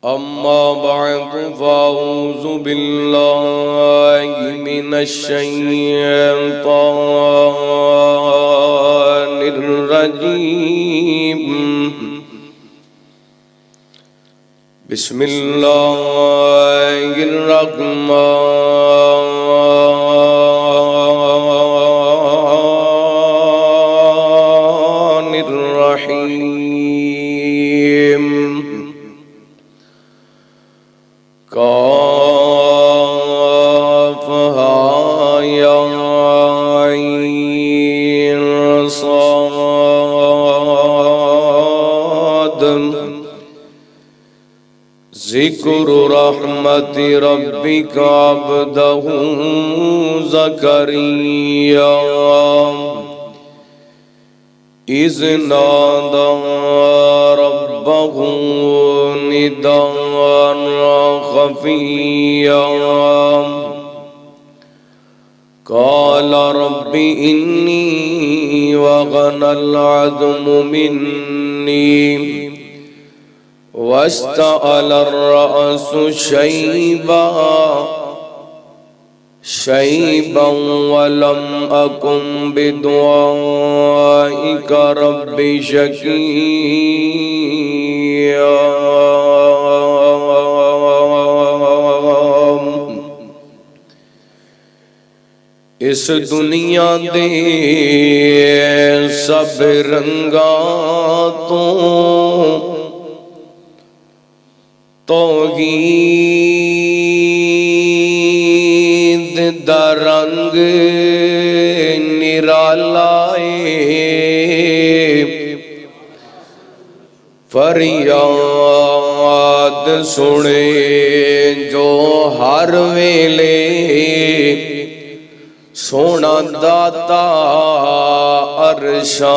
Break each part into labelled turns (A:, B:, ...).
A: أما بعد فأعوذ بالله من الشيطان الرجيم بسم الله الرحمن الرحيم كافها يا عين صاد ذکر رحمت ربک عبدہ زکریا اذ نادى ربه نداء خفيا قال رب إني وهن العظم مني واشتعل الرأس شيبا ولم أكن بدعائك رب شقيا اس دنیا دے سب رنگاں توحید دا رنگ نرالائے فریاد سنے جو ہر ویلے سونا داتا عرشاں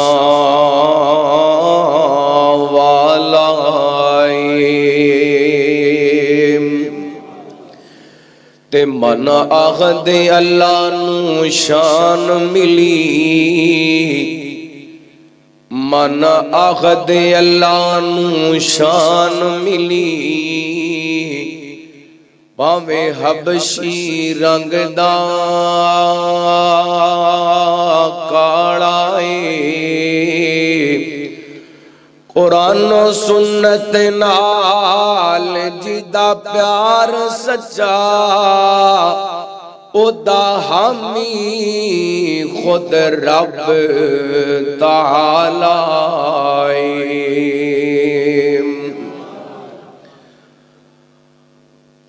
A: والا تے من آخد اللہ نو شان ملی من آخد اللہ نو شان ملی پاوے حبشی رنگ دا کاڑائے قرآن و سنت نال جدا پیار سچا او دا حامی خود رب تعالی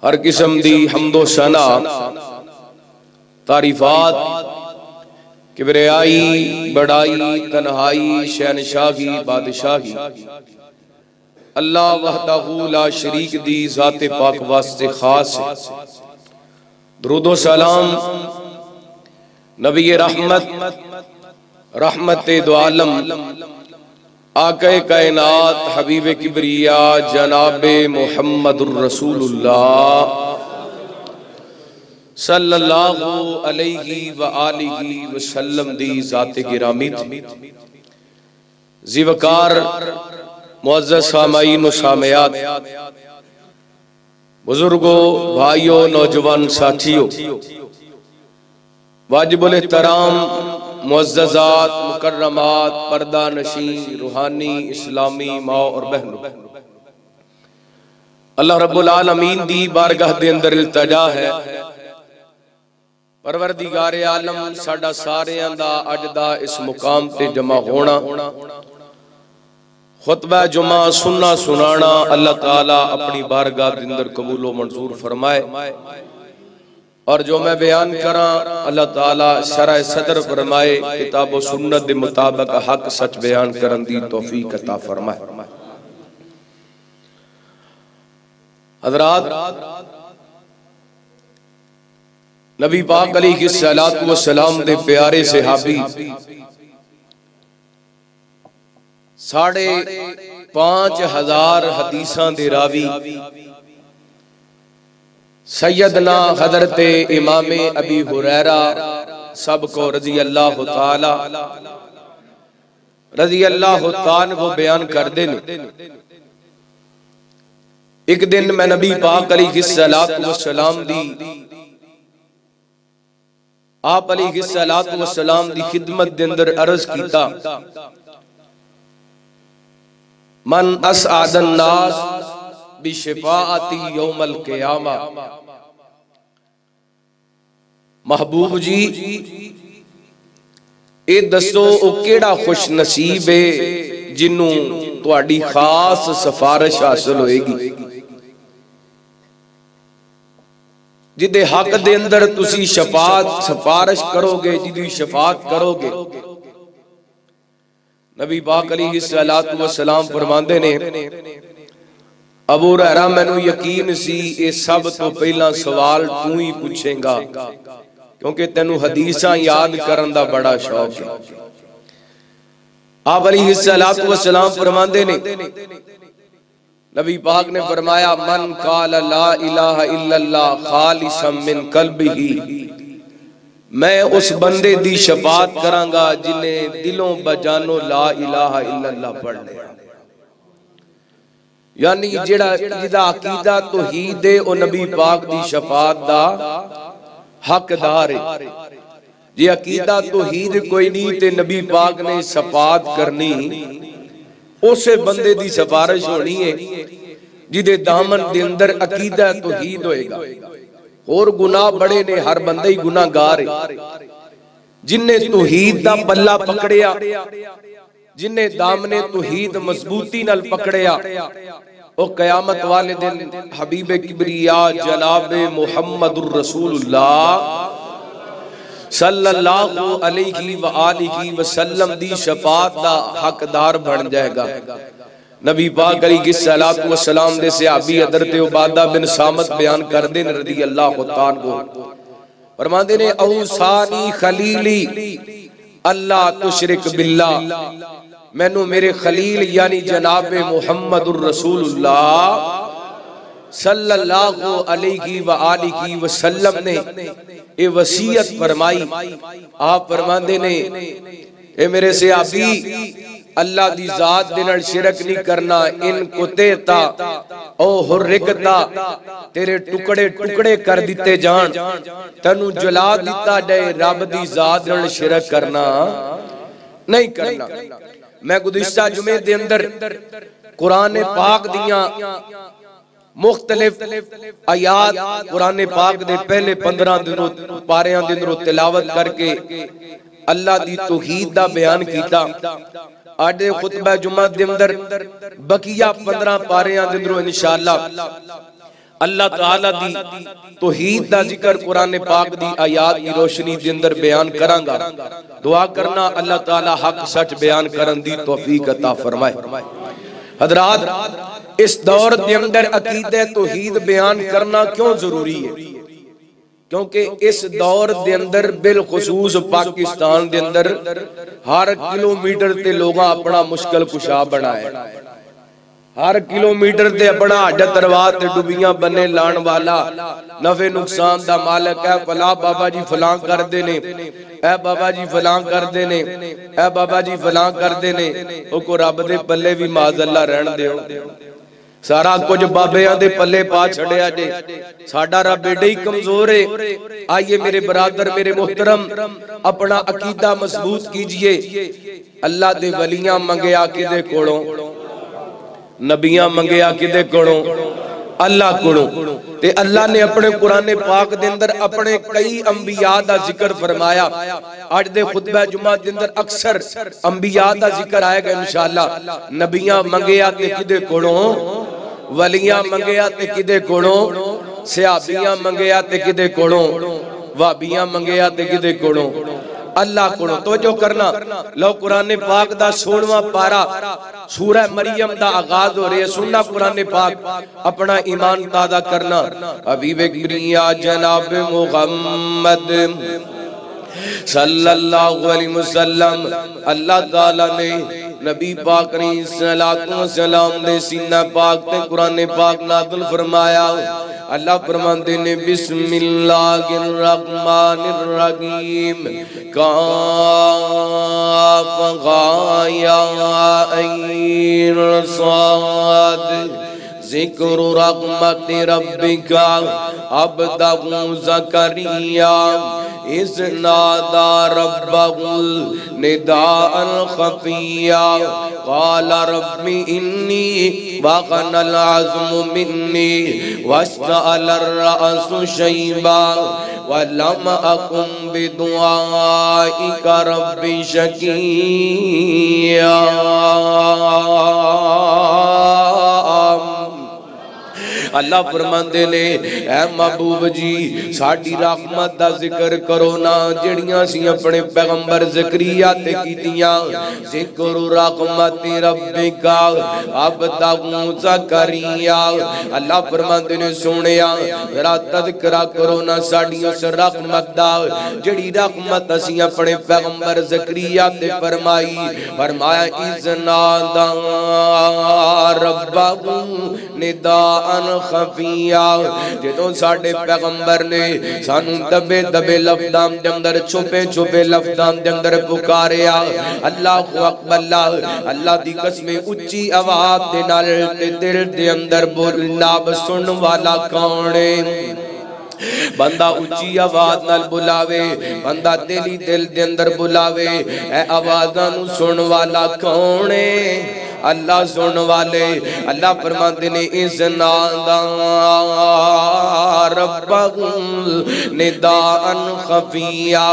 A: ہر قسم دی حمد و ثنا تعریفات کبریائی بڑائی تنہائی شہنشاہی بادشاہی اللہ وحدہ لا شریک دی ذات پاک واسطے خاص ہے درود و سلام نبی رحمت رحمت دو عالم آقا کائنات حبیب کبریا جناب محمد الرسول اللہ صلی اللہ علیہ وآلہ وسلم دی ذات گرامی تھی زیوکار معزز سامعین و سامعات بزرگوں بھائیوں نوجوان ساتھیوں واجب الاحترام معززات مکرمات پردہ نشین روحانی اسلامی ماں اور بہنوں اللہ رب العالمین دی بارگاہ دے اندر التجا ہے پروردگار عالم ساڈا ساریاں دا اج دا اس مقام تے جمع ہونا خطبہ جمعہ سننا سنانا اللہ تعالیٰ اپنی بارگاہ دے اندر قبول و منظور فرمائے اور جو میں بیان کراں اللہ تعالیٰ شرح صدر فرمائے کتاب و سنت دے مطابق حق سچ بیان کرن دی توفیق عطا فرمائے حضرات نبی پاک علیہ السلام دے پیارے صحابی 5,500 حدیثاں دے راوی سیدنا حضرت امام ابی ہریرہ سب کو رضی اللہ تعالی وہ بیان کر دینے ایک دن میں نبی پاک علیہ السلام دی آپ علیہ السلام دی خدمت دے اندر عرض کیتا من اسعد الناس بشفاعتی یوم القیامہ، محبوب جی اے دسو او کیڑا خوش نصیب ہے جنوں تہاڈی خاص سفارش حاصل ہوئے گی، جدے حق دے اندر تسی سفارش کرو گے، جدی شفاعت کرو گے۔ نبی پاک علیہ السلام فرماندے نے ابو ہریرہ مینوں یقین سی اے سب تو پہلا سوال تو ہی پوچھیں گا، کیونکہ تینوں حدیثاں یاد کرن دا بڑا شوق ہے۔ آپ علیہ السلام فرماندے نے نبی پاک نے فرمایا من قال لا الہ الا اللہ خالصا من قلبہ، میں اس بندے دی شفاعت کرانگا جنہیں دلوں بجانو لا الہ الا اللہ پڑھ لے، یعنی جدا عقیدہ توحید ہے او نبی پاک دی شفاعت دا حقدار ہے۔ جی عقیدہ توحید کوئی نہیں تے نبی پاک نے شفاعت کرنی، اسے بندے دی سفارش ہونی ہے جدے دامن دے اندر عقیدہ توحید ہوئے گا۔ اور گناہ بڑے نے، ہر بندہ ہی گناہ گار ہے، جن نے توحید دا پلہ پکڑیا، جن نے دامن توحید مضبوطی نال پکڑیا، او قیامت والے دن حبیب کبریا جناب محمد الرسول اللہ صلی اللہ علیہ وآلہ وسلم دی شفاعت دا حقدار بن جائے گا۔ نبی پاک علیہ السلام دے صحابی حضرت عبادہ بن صامت بیان کر دیں رضی اللہ تعالیٰ کو، فرماندے نے اوصانی خلیلی اللہ تشرک باللہ، مینوں میرے خلیل یعنی جناب محمد الرسول اللہ صلی اللہ علیہ وآلہ وسلم نے اے وصیت فرمائی۔ آپ فرماندے نے اے میرے صحابی اللہ دی ذات دے نال شرک نہیں کرنا، ان کو تیتا او حرکتا تیرے ٹکڑے ٹکڑے کر دیتے جان، تنو جلا دیتا جائے، رب دی ذات نال شرک کرنا نہیں کرنا۔ میں گزشتہ جمعے دے اندر قرآن پاک دیاں مختلف آیات قرآن پاک دے پہلے 15 دنوں پاریاں دے اندروں تلاوت کر کے اللہ دی توحید دا بیان کیتا۔ آج خطبہ جمعہ دے اندر بقیہ 15 پاریاں دے اندروں انشاءاللہ اللہ تعالیٰ دی توحید دا ذکر قرآن پاک دی آیات کی روشنی دے اندر بیان کرانگا۔ دعا کرنا اللہ تعالیٰ حق سچ بیان کرن دی توفیق عطا فرمائے۔ حضرات اس دور دے اندر عقیدہ توحید بیان کرنا کیوں ضروری ہے؟ کیونکہ اس دور دے اندر بالخصوص پاکستان دے اندر ہر کلومیٹر تے لوگاں اپنا مشکل کشا بنائے، ہر کلومیٹر تے اپنا حاجت روا تے ڈوبیاں بنے لان والا، نفع نقصان دا مالک ہے، فلاں بابا جی فلاں کر دینے، اے بابا جی فلاں کر دینے، اے بابا جی فلاں کر دینے، او کو رب دے پلے بھی معاذ اللہ رہن دے ہو، سارا کچھ بابیاں دے پلے پا چھڑیا جے، ساڑھا رب بیڑے ہی کمزور ہے۔ آئیے میرے برادر میرے محترم اپنا عقیدہ مضبوط کیجئے، اللہ دے ولیاں منگیا کدے کوڑوں، نبیاں منگیا کدے کوڑوں، اللہ کوڑوں، تے اللہ نے اپنے قرآن پاک دے اندر اپنے کئی انبیاء دا ذکر فرمایا۔ آج دے خطبہ جمعہ دے اندر اکثر انبیاء دا ذکر آئے گا انشاءاللہ۔ نبیاں منگیا تے کدے کوڑوں، ولیاں منگیا تے کدے کوڑوں، صحابیاں منگیا تے کدے کوڑوں، وابیاں منگیا تے کدے کوڑوں، اللہ کوڑوں۔ توجہ کرنا، لو قرآن پاک دا 16واں پارا سورہ مریم دا آغاز ہو رہے ہیں، سننا قرآن پاک، اپنا ایمان تازہ کرنا۔ حبیب کبریا جناب محمد صلی اللہ علیہ وسلم، اللہ تعالیٰ نے نبی پاک علیہ السلام دے سینہ پاک تے قرآن پاک نازل فرمایا۔ اللہ فرماندے نے بسم اللہ الرحمن الرحیم، کاف غا یا عین صاد ذکر رحمت ربک عبدہ زکریا اذ نادى ربه نداء خفيا قال رب إني وهن العظم مني واشتعل الرأس شيبا ولم أكن بدعائك رب شقيا. اللہ فرماندے نے اے محبوب جی ساڈی رحمت دا ذکر کرو نا جڑیاں سی اپنے پیغمبر زکریا تے کیتیاں. ذکر رحمت ربک عبدہ زکریا. اللہ فرماندے نے سونیا ذرا تذکرہ کرو نا ساڈی اس رحمت دا جڑی رحمت اسی اپنے پیغمبر زکریا تے فرمائی. فرمایا اذ نادى ربہ نداء خفیہ. جدوں ساڈے پیغمبر نے سانو دبے دبے لفظاں دے اندر چھپے چھپے لفظاں دے اندر پکاریا. اللہ اکبر اللہ اللہ دی قسم اچھی آواز دے نال دل دے اندر بولنا سن والا کون ہے؟ بندہ اچھی آواز نال بلاوے بندہ دلی دل دے اندر بلاوے اے آوازاں نو سن والا کون ہے؟ اللہ سن والے. اللہ فرماتے نے اذ نادى ربہ نداء خفیہ.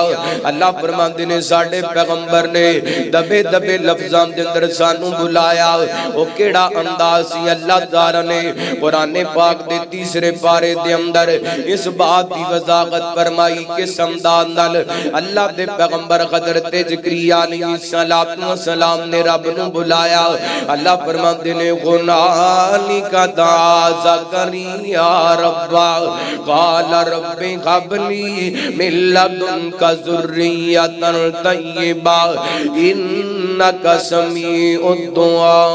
A: اللہ فرماتے نے ساڈے پیغمبر نے دبے دبے لفظاں دے اندر سانو بلایا. او کیڑا انداز سی اللہ تعالی نے قرآن پاک دے تیسرے پارے دے اندر اس بات دی وضاحت فرمائی کہ انداز نال اللہ دے پیغمبر حضرت زکریا علیہ السلام نے رب نو بلایا. اللہ فرماتے نے ہنالک دعا زکریا ربہ قال رب هب لي من لدنك ذرية طیبہ انک سمیع الدعاء.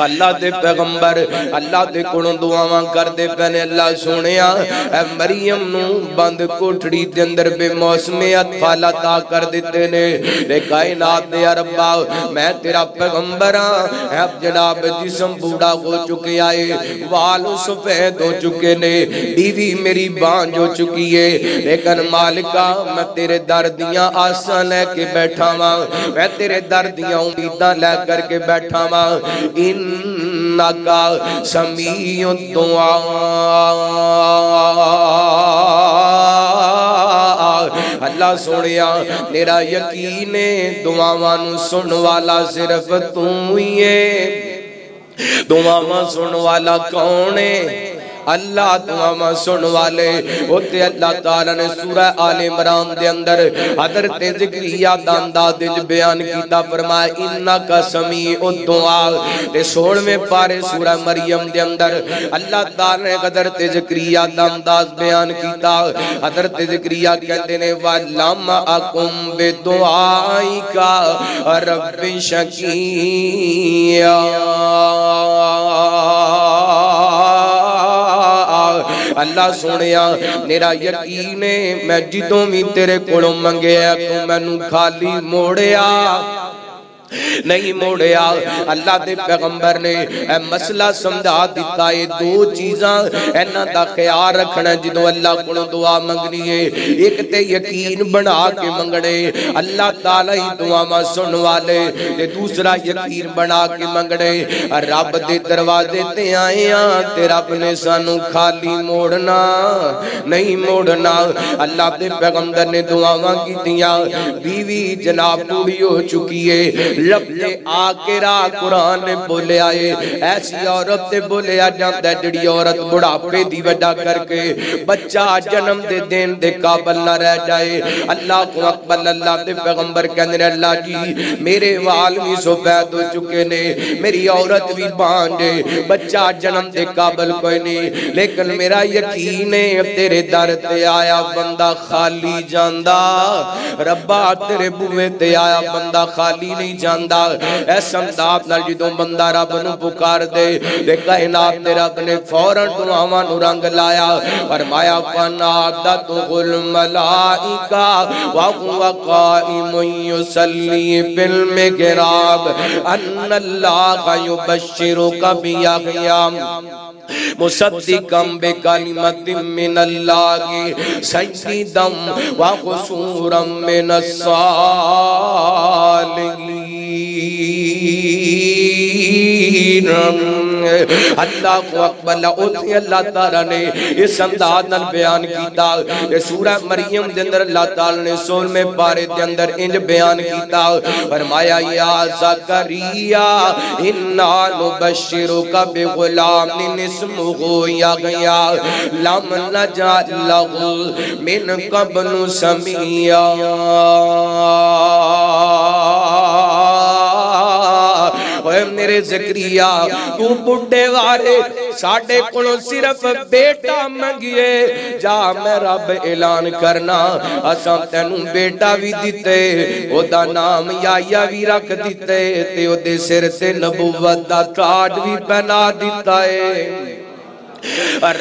A: اللہ دے پیغمبر اللہ دے کولوں دعاواں کردے پنے. اللہ سونیا اے مریم نو بند کوٹھڑی دے اندر بے موسم اطفال عطا کر دیتے نے. اے کائنات دے ربا میں تیرا پیغمبر ہاں. اے جناب جسم بوڑھا ہو چکے آئے وال سفید ہو چکے نے بیوی میری بانج ہو چکی ہے لیکن مالکا میں تیرے دردیاں آساں لے کے بیٹھا ماں میں تیرے دردیاں امیداں لے کر کے بیٹھا ماں. انکا سمیع الدعاء. اللہ سونیا میرا یقین ہے دعاواں نو سن والا صرف تو ہی ہے. دعاواں سن والا کون ہے؟ اللہ دعاواں سن والے. ہوتے اللہ تعالیٰ نے سورہ آل عمران دے اندر حضرت زکریا دا انداز بیان کیتا فرمایا انکا سمیع الدعاء. تے 16ویں پارے سورہ مریم دے اندر اللہ تعالیٰ نے حضرت زکریا دا انداز بیان کیتا. حضرت زکریا کہتے نے وَلَمْ أَكُمْ بِدُعَائِكَ رَبِّ شَقِيًّا. اللہ سونیا میرا یقین ہے میں جدوں بھی تیرے کولوں منگیا تو مینوں خالی موڑیا نہیں موڑیا. اللہ دے پیغمبر نے اے مسئلہ سمجھا دیتا ہے. دو چیزاں اینا دا خیال رکھنا جدو اللہ کو دعا منگنی ہے. ایک تے یقین بنا کے منگنے اللہ تعالیٰ ہی دعا میں سن والے تے دوسرا یقین بنا کے منگنے رب دے دروازے تے آئے ہیں تے رب نے سانو خالی موڑنا نہیں موڑنا. اللہ دے پیغمبر نے دعا کی دیا. بیوی جناب پوری ہو چکی ہے لبتے آکرہ قرآن نے بولے آئے ایسی عورت تے بولے آ جانتا ہے جڑی عورت بڑھاپے دی وجہ کر کے بچہ جنم دے دین دے قابل نہ رہ جائے. اللہ کو اکبر. اللہ دے پیغمبر کہنے رہے اللہ جی میرے وال بھی سفید ہو چکے نے میری عورت بھی بانجے بچہ جنم دے قابل کوئی نہیں لیکن میرا یقین ہے تیرے در تے آیا بندہ خالی جاندہ ربا تیرے بوے تے آیا بندہ خالی نہیں جاندہ. جاندا اے سمداب نال جدوں بندہ رب نو پکار دے تے کائنات دے رب نے فوراً دعاواں نو رنگ لایا فرمایا فنادته الملائکہ وهو قائم يصلي بالمحراب ان اللہ يبشرك بيحيى مصدقا بکلمۃ من اللہ سیدا وحصورا من الصالحین اللہ کو اکبر اللہ تعالیٰ نے اس انداز نال بیان کیتا سورہ مریم دے اندر اللہ تعالیٰ نے 16ویں پارے دے اندر انج بیان کیتا فرمایا یا زکریا انا نبشرک بغلام اسمه یحییٰ لم نجعل له من قبل سمیا میرے زکریا تو بڑھے وارے ساڑھے کلوں صرف بیٹا منگیے جا میں رب اعلان کرنا اساں تینوں بیٹا بھی دیتے او دا نام یحییٰ بھی رکھ دیتے تے او دے سر تے نبوت دا تاج بھی پہنا دیتا ہے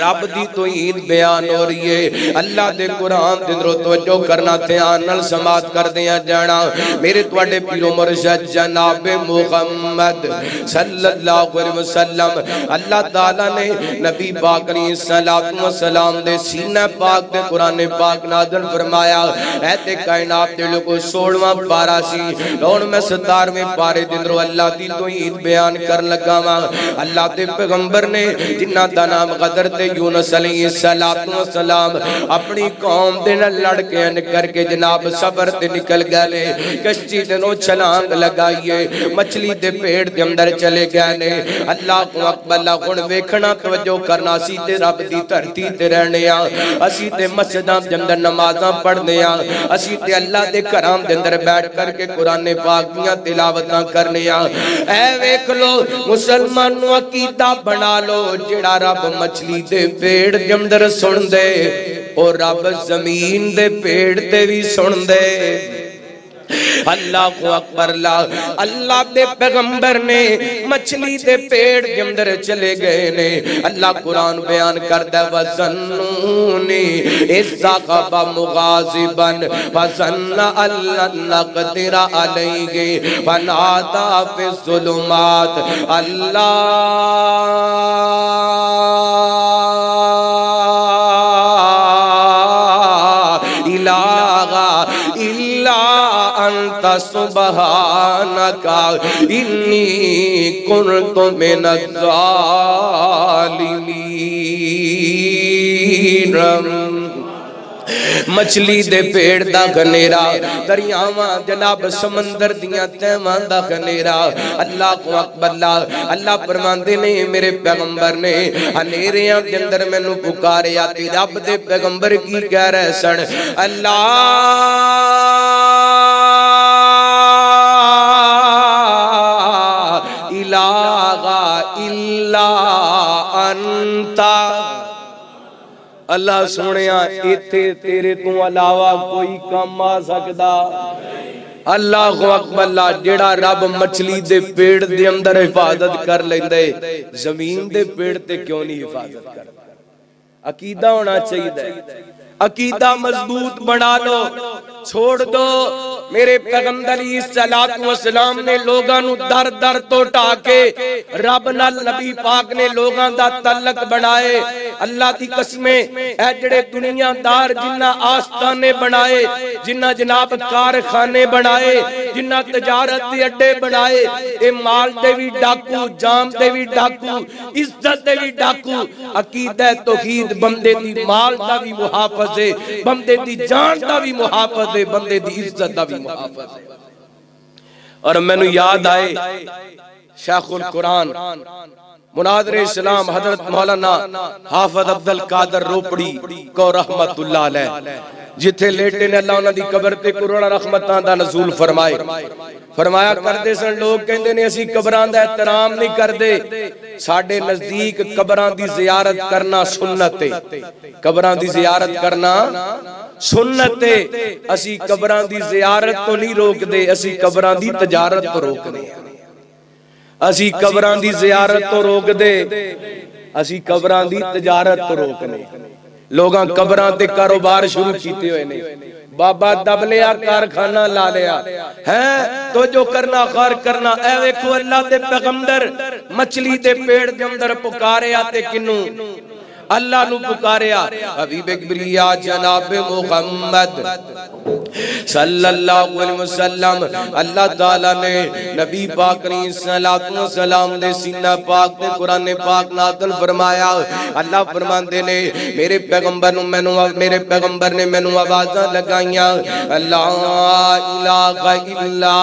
A: رب دی توحید بیان ہو رہی ہے اللہ دے قرآن دے اندر توجہ کرنا دھیان نال سماعت کر دیا جانا میرے تواڈے پیر و مرشد جناب محمد صلی اللہ علیہ وسلم اللہ تعالیٰ نے نبی پاک علیہ السلام دے سینہ پاک دے قرآن پاک نازل فرمایا اے تے کائنات دے لوگوں 16واں پارا سی اور میں 17ویں پارے دے اندر اللہ دی توحید بیان کر لگا وا اللہ دے پیغمبر نے جنہ دا نام حضرت یونس علیہ السلام اپنی قوم دے نال لڑ کے کر کے جناب صبر تے نکل گئے کشتی تے نو چھلانگ لگائیے مچھلی دے پیڑ دے اندر چلے گئے اللہ کو اکبر اللہ ہن ویکھنا توجہ کرنا اسی تے رب دی دھرتی تے رہنے ہاں اسی تے مسجداں دے اندر نمازاں پڑھنے ہاں اسی تے اللہ دے گھراں دے اندر بیٹھ کر کے قرآن پاک دیاں تلاوتاں کرنے ہاں اے ویکھ لو مسلمان نو عقیدہ بنا لو جڑا رب مچھلی دے پیڑ دے اندر سن دے اور رب زمین دے پیڑ دے بھی سن دے اللہ کو اکبر اللہ دے پیغمبر نے مچھلی دے پیڑ دے اندر چلے گئے نے اللہ قرآن بیان کردہ وَظَنُّونِ اِذْ ذَهَبَ مُغَاضِبًا فَظَنَّ أَن لَّن نَّقْدِرَ عَلَيْهِ فَنَادَىٰ فِي الظُّلُمَاتِ انت سبحانکا انی کنت من الظالمین مچھلی دے پیڑ دا گھنیرا دریاواں جناب سمندر دیاں تیواں دا گھنیرا اللہ کو اکبر اللہ فرماندے نے میرے پیغمبر نے ہنیریاں دے اندر میں نو پکاریا تے رب دے پیغمبر کی کہہ رہے سن اللہ الا انتا اللہ سنیا ایتھے تیرے تو علاوہ کوئی کام آ سکدا اللہ اکبر اللہ جڑا رب مچھلی دے پیڑ دے اندر حفاظت کر لیندے زمین دے پیڑ تے کیوں نہیں حفاظت کرتا عقیدہ ہونا چاہیے عقیدہ مضبوط بنا لو چھوڑ دو میرے پیغمبر علیہ السلام نے لوگاں نو در در تو ٹاکے رب نال نبی پاک نے لوگاں دا تعلق بنائے اللہ دی قسمیں اے جڑے دنیا دار جنہ آستانے بنائے جنہ جناب کارخانے بنائے جنہ تجارت دی اڈے بنائے اے مال دے بھی ڈاکو جام دے بھی ڈاکو عزت دے بھی ڈاکو عقیدہ توحید بندے دی مال دا بھی محافظ ہے بندے دی جان دا بھی محافظ ہے بندے دی عزت دا بھی محافظ ہے اور میں نو یاد آئے شیخ القرآن مناظر اسلام حضرت مولانا حافظ عبدالقادر روپڑی کو رحمت اللہ علیہ جتھے لیٹے نے اللہ انہاں دی قبر تے قرآن رحمتاں دا نزول فرمائے فرمایا کردے سن لوگ کہندے نے اسی قبران دا احترام نہیں کردے ساڈے نزدیک قبران دی زیارت کرنا سنت ہے قبران دی زیارت کرنا سنت ہے اسی قبران دی زیارت تو نہیں روک دے اسی قبران دی تجارت تو روک دے اسی قبران دی زیارت تو روک دے اسی قبران دی تجارت تو روک دے لوگاں قبران تے کاروبار شروع کیتے ہوئے نے بابا دب لیا کارخانہ لا لیا ہے تو جو کرنا خار کرنا اے ویکھو اللہ دے پیغمبر مچھلی دے پیڑ دے اندر پکارے آتے کنوں اللہ نو پکاریا حبیب کبریا جناب محمد صلی اللہ علیہ وسلم اللہ تعالیٰ نے نبی پاک نے صلاۃ و سلام دے سینہ پاک نے قرآن پاک نازل فرمایا اللہ فرماندے نے میرے پیغمبر نے مینوں آوازاں لگائیاں لا الہ الا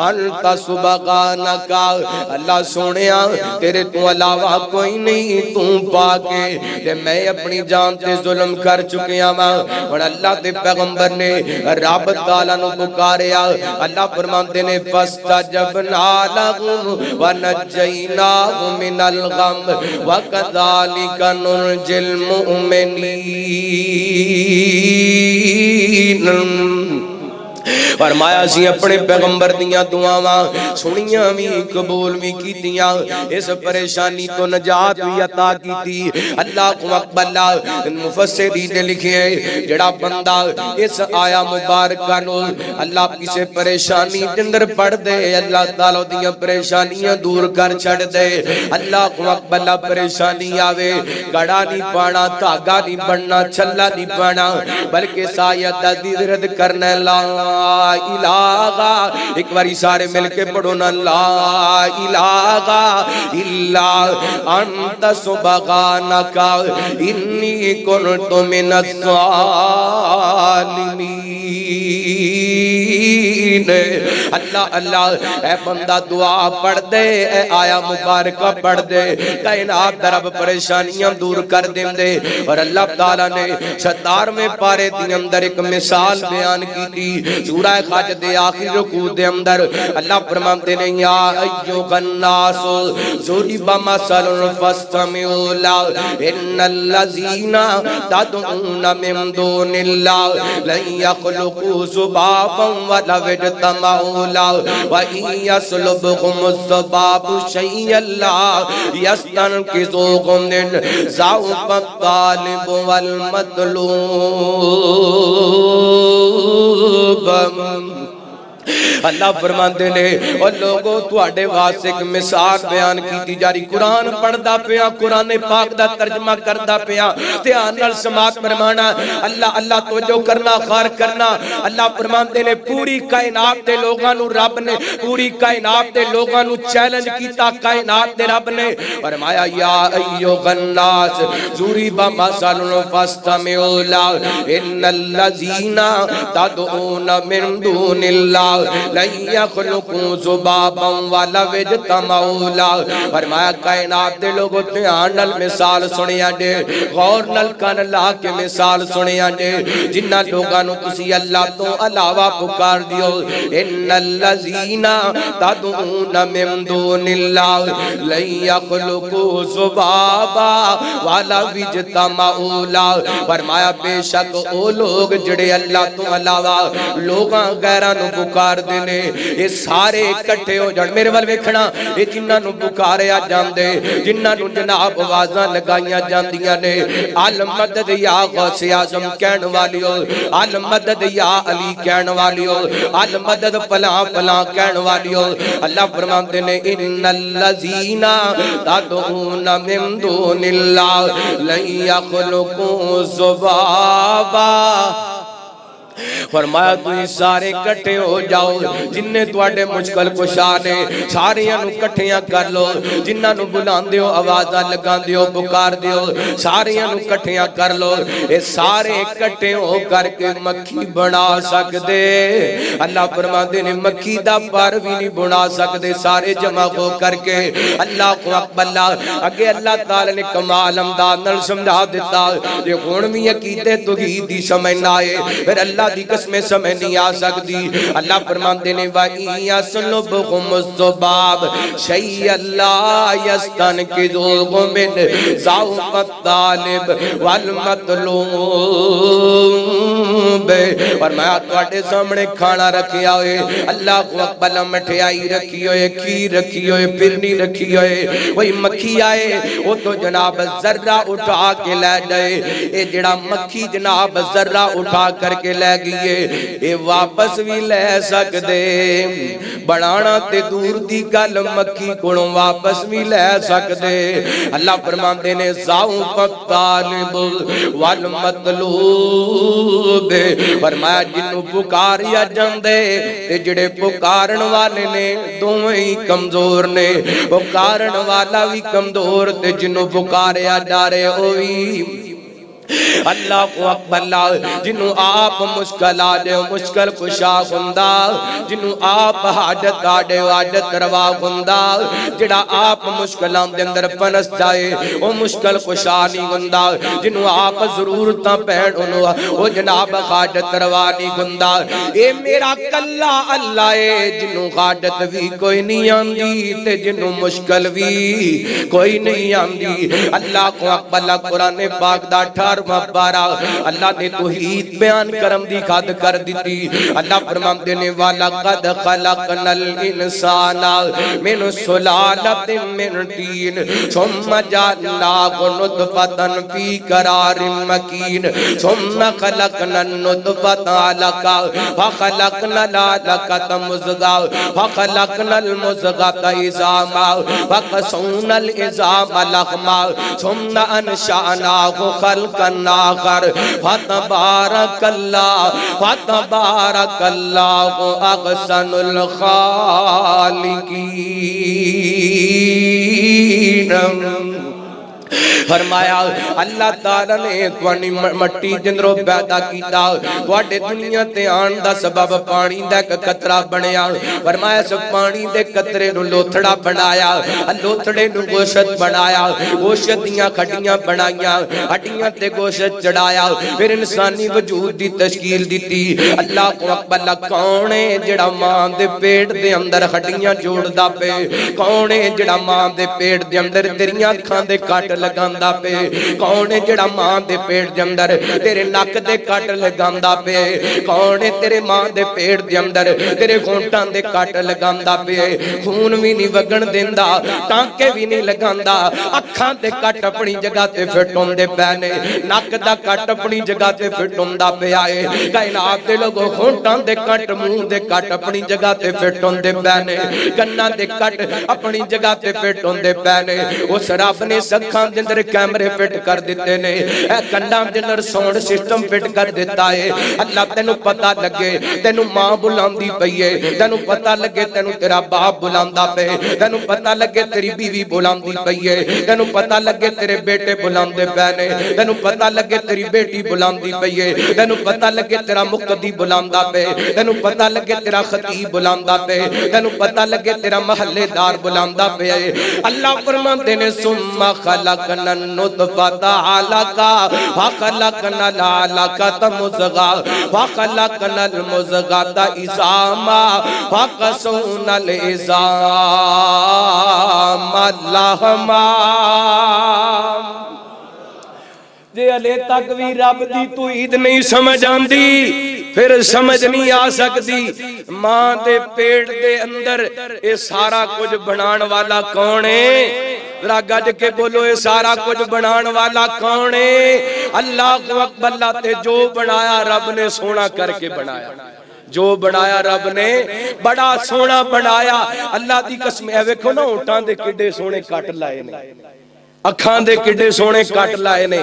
A: انت سبحانک اللہ سونیا تیرے تو علاوہ کوئی نہیں تو پاک ہے کہ میں اپنی جان تے ظلم کر چکیا ماں اور اللہ دے پیغمبر نے رب تعالیٰ نو پکاریا اللہ فرماندے نے فاستجبنا لهم ونجيناهم من الغم وكذلك ننجي المؤمنين فرمایا سی اپنے پیغمبر دیاں دعاواں سنیاں بھی قبول بھی کیتیاں اس پریشانی تو نجات بھی عطا کیتی اللہ اکبر مفسرین نے لکھے جڑا بندہ اس آیا مبارکہ نو اللہ کسے پریشانی اندر پڑھ دے اللہ تعالیٰ دیاں پریشانیاں دور کر چھڑ دے اللہ اکبر پریشانی آوے گڑا نہیں پانا تاگا نہیں بڑھنا چھلا نہیں پانا بلکہ سایہ دید رد کرنے لا الہ ایک باری سارے مل کے پڑھو نا لا الہ الا انت سبحانک انی کنت من الظالمین اللہ اللہ اے بندہ دعا پڑھ دے اے آیا مبارکہ پڑھ دے کائنات درب پریشانیاں دور کر دیں دے اور اللہ تعالیٰ نے 17ویں پارے دی اندر ایک مثال بیان کی تھی سورہ خاج دے آخری رکوع دے اندر اللہ فرماتے ہیں یا ایوہ الناس ضرب مثل فاستمعوا له ان الذین تدعون من دون اللہ لن یخلقوا ذبابا ولو اجتمعوا له وإن يسلبهم الذباب شيئا لا يستنقذوه منه ضعف الطالب والمطلوب اللہ فرماندے نے اور لوگوں تواڈے واسطے ایک مثال بیان کیتی جاری قرآن پڑھدا پیا قرآن پاک دا ترجمہ کردا پیا دھیان نال سماعت فرمانا اللہ اللہ توجہ کرنا خار کرنا اللہ فرماندے نے پوری کائنات دے لوگاں نو رب نے پوری کائنات دے لوگاں نو چیلنج کیتا کائنات دے رب نے فرمایا یا ایھا الناس ضرب مثل فاستمعوا له ان الذین تدعون من دون اللہ لن یخلقوا ذبابا ولو اجتمعوا له فرمایا کائنات دے لوگوں دھیان نال مثال سنیا جے غور نال کان لا کے مثال سنیا جے جنہاں لوگاں نو تسی اللہ تو علاوہ پکار دیو ان الذین تدعون من دون اللہ لن یخلقوا ذبابا ولو اجتمعوا له فرمایا بے شک او لوگ جڑے اللہ تو علاوہ لوگاں غیراں نو پکار دینے یہ سارے اکٹھے ہو جان میرے وال ویکھنا یہ جنہاں نو پکاریا جاندے جنہاں نو جناب آوازاں لگائیاں جاندیاں نے المدد یا غوث اعظم کہن والیو المدد یا علی کہن والیو المدد فلاں فلاں کہن والیو اللہ فرماندے نے ان الذین تدعون من دون اللہ لن یخلقوا ذبابا فرمایا تھی سارے کٹھے ہو جاؤ جنہیں تواڈے مشکل کشا نے ساریاں نو کٹھیاں کر لو جنہاں نو بلان دیو آوازاں لگان دیو پکار دیو ساریاں نو کٹھیاں کر لو اے سارے کٹھے ہو کر کے مکھی بنا سکدے اللہ فرماندے نے مکھی دا پر بھی نہیں بنا سکدے سارے جمع ہو کر کے اللہ کو اکبر اگے اللہ تعالی نے کمال امداد نال سمجھا دیتا یہ ہن بھی عقیدے توحید دی سمجھ نہ آئے پھر اللہ اللہ دی قسمیں سمجھ نہیں آ سکتی اللہ فرماتے نے وَإِن يَسْلُبْهُمُ الذُّبَابُ شَيْئًا لَا يَسْتَنْقِذُوهُ مِنْهُ ضَعْفَ الطَّالِبِ وَالْمَطْلُوبِ اور میں تواڈے سامنے کھانا رکھیا ہوئے اللہ کو اکبر مٹھائی رکھی ہوئے کھیر رکھی ہوئے پھرنی رکھی ہوئے وہی مکھی آئے وہ تو جناب ذرہ اٹھا کے لے جائے اے جڑا مکھی جناب ذرہ اٹھا کر کے لے گئے اے واپس بھی لے سکدے بڑھانا تے دور دی گل مکھی کولوں واپس بھی لے سکدے اللہ فرماندے نے ضعف الطالب والمطلوب فرمایا جنوں پکاریا جاندے تے جڑے پکارن والے نے دوویں ہی کمزور نے پکارن والا بھی کمزور تے جنوں پکاریا جا رہے ہوئی اللہ کو اکبر جنوں آپ مشکل آدے مشکل کشا گندہ جنوں آپ حاجت آدے حاجت روا گندہ جڑا آپ مشکلان دے اندر پنس جائے وہ مشکل کشا نہیں گندہ جنوں آپ ضرورتاں پہن انہوں وہ جناب حاجت روا نہیں گندہ اے میرا کلہ اللہ ہے جنوں حاجت بھی کوئی نہیں آندی تے جنوں مشکل بھی کوئی نہیں آندی اللہ کو اکبر قرآن پاک دا 18واں پارہ اللہ نے توحید بیان کرم دی خاد کر دیتی اللہ فرماتے نے وَلَقَدْ خَلَقْنَا الْإِنسَانَ مِنْ سُلَالَةٍ مِنْ طِينٍ ثُمَّ جَعَلْنَاهُ نُطْفَةً فِي قَرَارٍ مَكِينٍ ثُمَّ خَلَقْنَا النُّطْفَةَ عَلَقَةً فَخَلَقْنَا الْعَلَقَةَ مُضْغَةً فَخَلَقْنَا الْمُضْغَةَ عِظَامًا فَكَسَوْنَا الْعِظَامَ لَحْمًا ثُمَّ أَنشَأْنَاهُ خَلْقًا آخر فتبارک اللہ احسن الخالقین فرمایا اللہ تعالیٰ نے توانی مٹی جندروں پیدا کیتا توڑے دنیا تے آن دا سبب پانی دا قطرہ بنیا فرمایا سب پانی دے قطرے نو لوتھڑا بنایا لوتھڑے نو گوشت بنایا گوشت دیاں کھٹیاں بنائیاں ہٹیاں تے گوشت چڑھایا پھر انسانی وجود دی تشکیل دیتی اللہ کو اکبر کون ہے جڑا ماں دے پیٹ دے اندر ہٹیاں جوڑ دا پہ کون ہے جڑا ماں دے پیٹ دے اندر تیریاں کھان دے کاٹ لگاندہ پہ کون ہے جڑا ماں دے پیٹ دے اندر تیرے ناک دے کاٹ لگاندہ پہ کون ہے تیرے ماں دے پیٹ دے اندر تیرے گھونٹان دے کاٹ لگاندہ پہ خون بھی نہیں وگن دیندہ ٹانکے بھی نہیں لگاندہ اکھاں دے کاٹ اپنی جگہ تے پھٹون دے پہنے ناک دا کاٹ اپنی جگہ تے پھٹون دا پہ آئے کائنات دے لوگوں گھونٹان دے کاٹ منہ دے کاٹ اپنی جگہ تے پھٹون دے پہنے کنہ دے کاٹ اپنی جگہ تے پھٹون دے پہنے اس رب نے سکھاں جندر کیمرے فٹ کر دیتے نے اے کنڈاں جندر ساؤنڈ سسٹم فٹ کر دیتا ہے اللہ تینو پتہ لگے تینو ماں بلاندی پئیے تینو پتہ لگے تینو تیرا باپ بلاندا پے تینو پتہ لگے تیری بیوی بلاندی پئیے تینو پتہ لگے تیرے بیٹے بلاندے پہنے تینو پتہ لگے تیری بیٹی بلاندی پئیے تینو پتہ لگے تیرا مقتدی بلاندا پے تینو پتہ لگے تیرا خطیب بلاندا پے تینو پتہ لگے تیرا محلے دار بلاندا پے اللہ فرماتے نے ثم خلقنا النطفة علقة فخلقنا العلقة مضغة فخلقنا المضغة عظاما فكسونا العظام لحما جے علی تک بھی رب دی توحید نہیں سمجھ آندی پھر سمجھ نہیں آ سکتی ماں دے پیٹ دے اندر اے سارا کچھ بنان والا کون ہے ذرا گج کے بولو اے سارا کچھ بنان والا کون ہے اللہ کو اکبر اللہ تے جو بنایا رب نے سونا کر کے بنایا جو بنایا رب نے بڑا سونا بنایا اللہ دی قسم ہے ویکھو نا اونٹاں دے کڈے سونے کٹ لائے نے اکھاں دے کڈے سونے کٹ لائے نے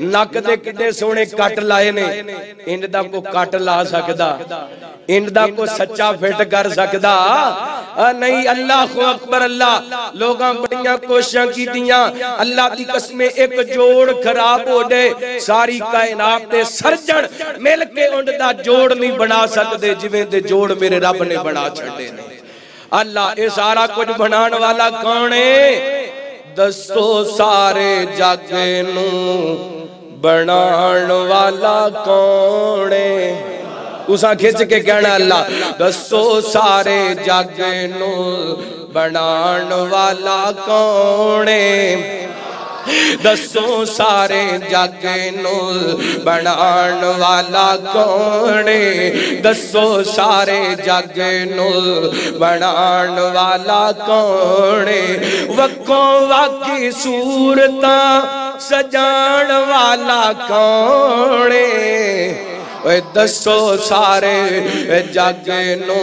A: نک دے کڈے سونے کٹ لائے نے انج دا کو کٹ لا سکدا انج دا کو سچا فٹ کر سکدا نہیں اللہ کو اکبر اللہ لوگاں بڑیاں کوششاں کیتیاں اللہ دی قسم ایک جوڑ خراب ہو جائے ساری کائنات دے سرجن مل کے انج دا جوڑ نہیں بنا سکدے جویں دے جوڑ میرے رب نے بنا چھڈے نے اللہ اے سارا کچھ بنان والا کون ہے دستو سارے جگ نو بنان والا کون ہے تساں کھچ کے کہنا اللہ دسو سارے جگ نو بنان والا کونے دسو سارے جگ نو بنان والا کونے دسو سارے جگ نو بنان والا کونے وکھوں واقعی صورتاں سجان والا کونے دسو سارے جگ نو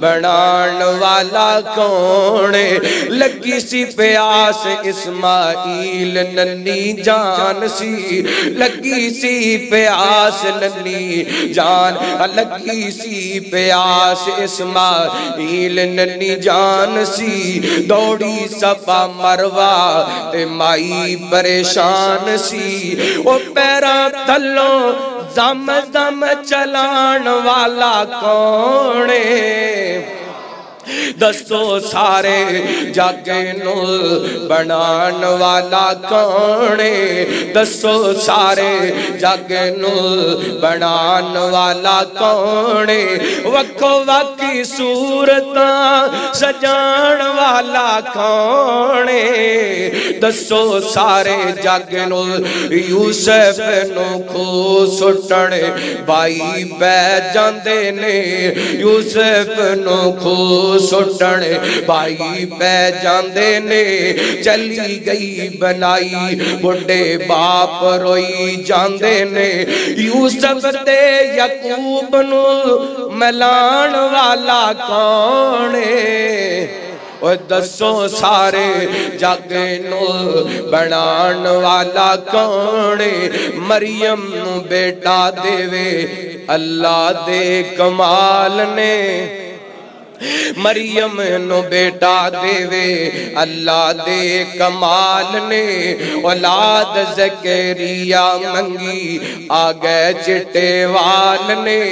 A: بنان والا کونے لگی سی پیاس اسماعیل ننی جان سی لگی سی پیاس ننی جان لگی سی پیاس اسماعیل ننی جان سی دوڑی صفا مروہ تے مائی پریشان سی او پیراں تھلوں زم زم چلان والا کونے دسو سارے جگ نو بنان والا کونے دسو سارے جگ نو بنان والا کونے وکھو واقعی صورتاں سجان والا کونے دسو سارے جگ نو یوسف نو کھو سٹن بائی بے جاندے نے یوسف نو کھو سٹن بائی پہ جاندے نے چلی گئی بنائی بڑھے باپ روئی جاندے نے یوسف تے یعقوب نو ملان والا کونے دسو سارے جگ نو بنان والا کونے مریم نو بیٹا دے اللہ دے کمال نے مریم نو بیٹا دے اللہ دے کمال نے اولاد زکریا منگی آگے چٹے وال نے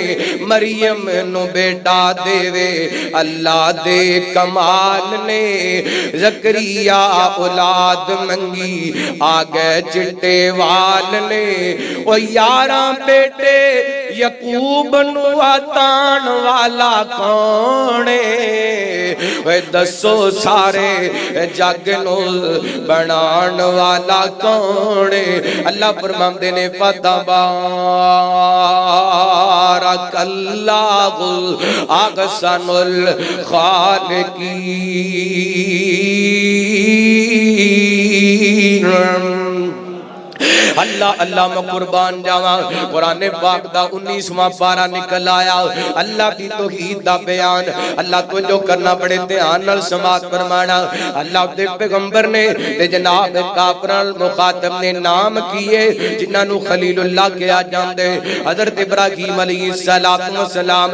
A: مریم نو بیٹا دے اللہ دے کمال نے زکریا اولاد منگی آگے چٹے وال نے او یاراں بیٹے یعقوب نو عطان والا کونے دسو سارے جگ نو بنان والا کونے اللہ فرماندے نے فتبارک اللہ احسن الخالقین اللہ اللہ میں قربان جاواں قرآن پاک دا 19واں پارہ نکل آیا اللہ کی توحید دا بیان اللہ تو جو کرنا بڑے دھیان نال سماعت فرمانا اللہ دے پیغمبر نے تے جناب کافران مخاطب نے نام کیے جنہاں نو خلیل اللہ کیا جاندے حضرت ابراہیم علیہ السلام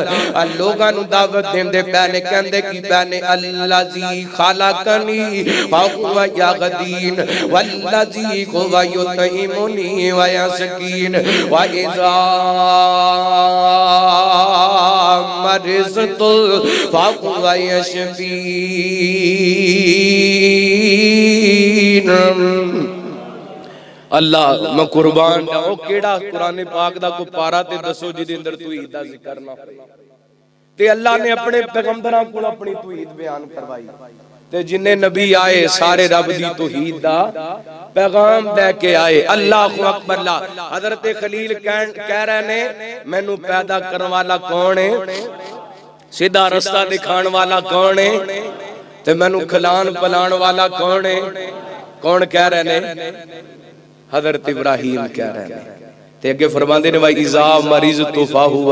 A: لوگاں نو دعوت دیندے پہنے کہندے کی پہنے اللذی خالقنی فہو یغدین والذی هو یطعمنی وَيَسْكِينَ وَإِذَا مَرِضْتُ فَهُوَ يَشْفِينِ اللہ میں قربان جاؤں کیڑا قرآن پاک دا کو پارا تے دسو جی دے اندر توحید دا ذکر نہ تے اللہ نے اپنے پیغمبراں کو اپنی توحید بیان کروائی تے جنہیں نبی آئے سارے رب دی توحید دا پیغام دے کے آئے اللہ اکبر اللہ حضرت خلیل کہہ رہے نے میں نو پیدا کرن والا کون ہے سیدھا رستہ دکھان والا کون ہے تے میں نو کھلان پلان والا کون ہے کون کہہ رہے نے حضرت ابراہیم کہہ رہے نے تے اگے فرماندے نے وَإِذَا مَرِضْتُ فَهُوَ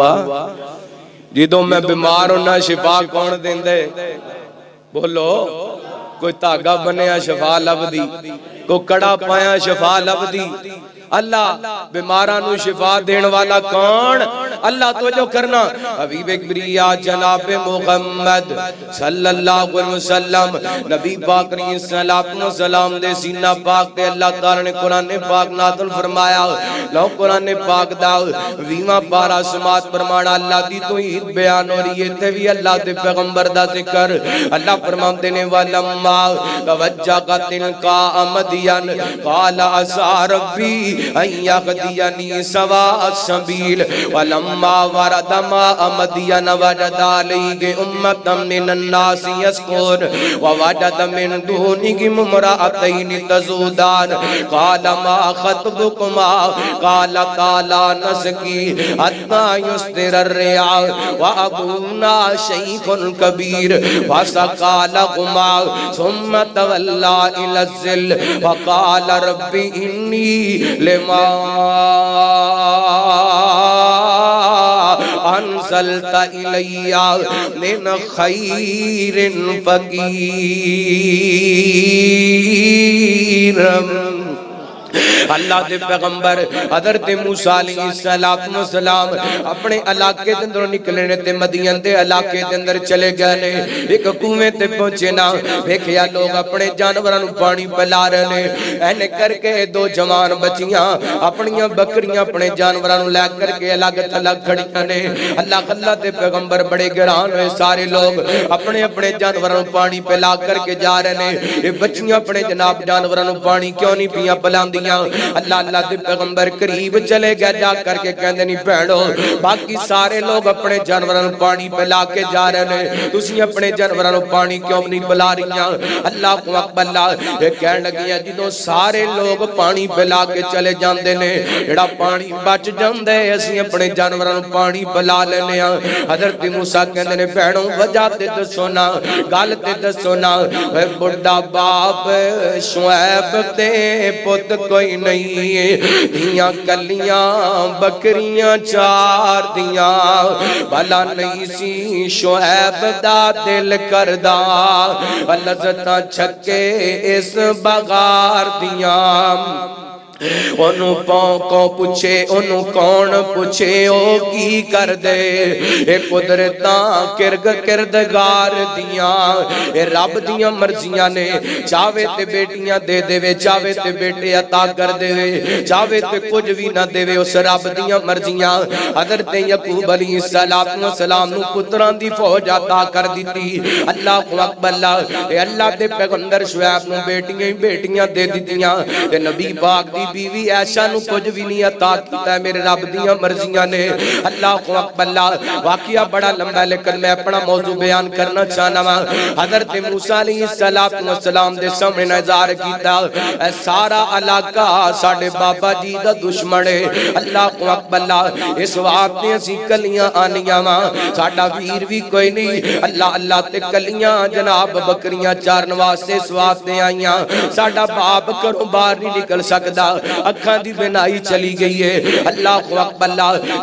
A: جدوں میں بیمار ہونا شفا کون دیندے بولو کوئی تاگا بنیا شفا لب دی کوئی کڑا پایا شفا لب دی اللہ بیمارانو شفا دین والا کون اللہ توجہ کرنا حبیب اکبریہ جناب محمد صلی اللہ علیہ وسلم نبی پاک نے سلام دے سینہ پاک دے اللہ تعالی نے قرآن پاک نازل فرمایا لو قرآن پاک دا 20واں پارہ سماعت فرمانا اللہ دی توحید بیان ہو رہی ہے تے بھی اللہ دے پیغمبر دا ذکر اللہ فرماندے نے وَلَمَّا تَوَجَّهَ تِلْقَاءَ مَدْيَنَ قَالَ عَسَىٰ رَبِّي ان یغدینی سوا السبیل ولما ورد ماء مدین وجد علیہ امتا من الناس یسکون ووجد من دونہم امرأتین تزودان قال ما خطبکما قالتا لا نسقی حتی یصدر الرعاء وابونا شیخ کبیر فسقا لهما ثم تولى الى الظل وقال رب انی لما انزلت الی من خیر فقیر۔ اللہ دے پیغمبر حضرت موسیٰ علیہ السلام اپنے علاقے دے اندر نکلنے تے مدین دے علاقے دے اندر چلے گئے، ایک کنویں تے پہنچے نا، دیکھیا لوگ اپنے جانوراں نوں پانی پلا رہے، اینے کر کے دو جوان بچیاں اپنی بکریاں اپنے جانوراں نوں لے کر کے الگ تھلگ کھڑیاں نے۔ اللہ دے پیغمبر بڑے گران ہوئے، سارے لوگ اپنے اپنے جانوراں نوں پانی پلا کر کے جا رہے ہیں۔ یہ بچیاں اپنے جناب جانوراں نوں پانی کیوں نہیں پیاں پلاندی؟ اللہ دے پیغمبر قریب چلے گئے، جا کر کے کہندے نہیں بہنو باقی سارے لوگ اپنے جانوراں نوں پانی پلا کے جا رہے ہیں، تسی اپنے جانوراں نوں پانی کیوں نہیں پلا رہیاں؟ اللہ کو اکبر یہ کہن لگیاں جدوں سارے لوگ پانی پلا کے چلے جاندے نے، جڑا پانی بچ جاندا ہے اسی اپنے جانوراں نوں پانی پلا لینے ہاں۔ حضرت موسیٰ کہندے نے بہنو وجہ تے دسو نا، گل تے دسو نا۔ بڑھا باپ شعیب تے پت کوئی نہیں، دیاں کلیاں بکریاں چار دیاں، بھلا نہیں سی شعیب دا دل کردہ، لذتاں چھکے اس بغار دیاں۔ انہوں پاؤں پوچھے انہوں کون پوچھے او کی کر دے، اے قدرتاں کردگار دیاں، اے رب دیاں مرضیاں نے، چاہوے تے بیٹیاں دے دے وے، چاہوے تے بیٹے عطا کر دے وے، چاہوے تے کچھ بھی نہ دے وے، اس رب دیاں مرضیاں۔ حضرت یعقوب علیہ السلام نو پتران دی فوج عطا کر دیتی۔ اللہ اکبر، اے اللہ دے پیغمبر شعیب نو بیٹیاں دے دیتیاں، تے نبی پاک دی بیوی عائشہ نو کچھ بھی نہیں عطا کیتا ہے، میرے رب دیاں مرضیاں نے۔ اللہ اکبر، واقعہ بڑا لمبا ہے لیکن میں اپنا موضوع بیان کرنا چاہنا ہوں۔ حضرت موسیٰ علیہ السلام دے سامنے نظار کیتا، اے سارا علاقہ ساڑھے بابا جی دا دشمن ہے۔ اللہ اکبر، اس وقت اسی کلیاں آنیاں ماں، ساڑھا ویر بھی کوئی نہیں۔ اللہ تے کلیاں جناب بکریاں چارن واسطے اس وقت آئیاں، ساڑھا باپ کروں باہر نہیں نکل سکدا، اکھاں دی بینائی چلی گئی ہے۔ اللہ اکبر،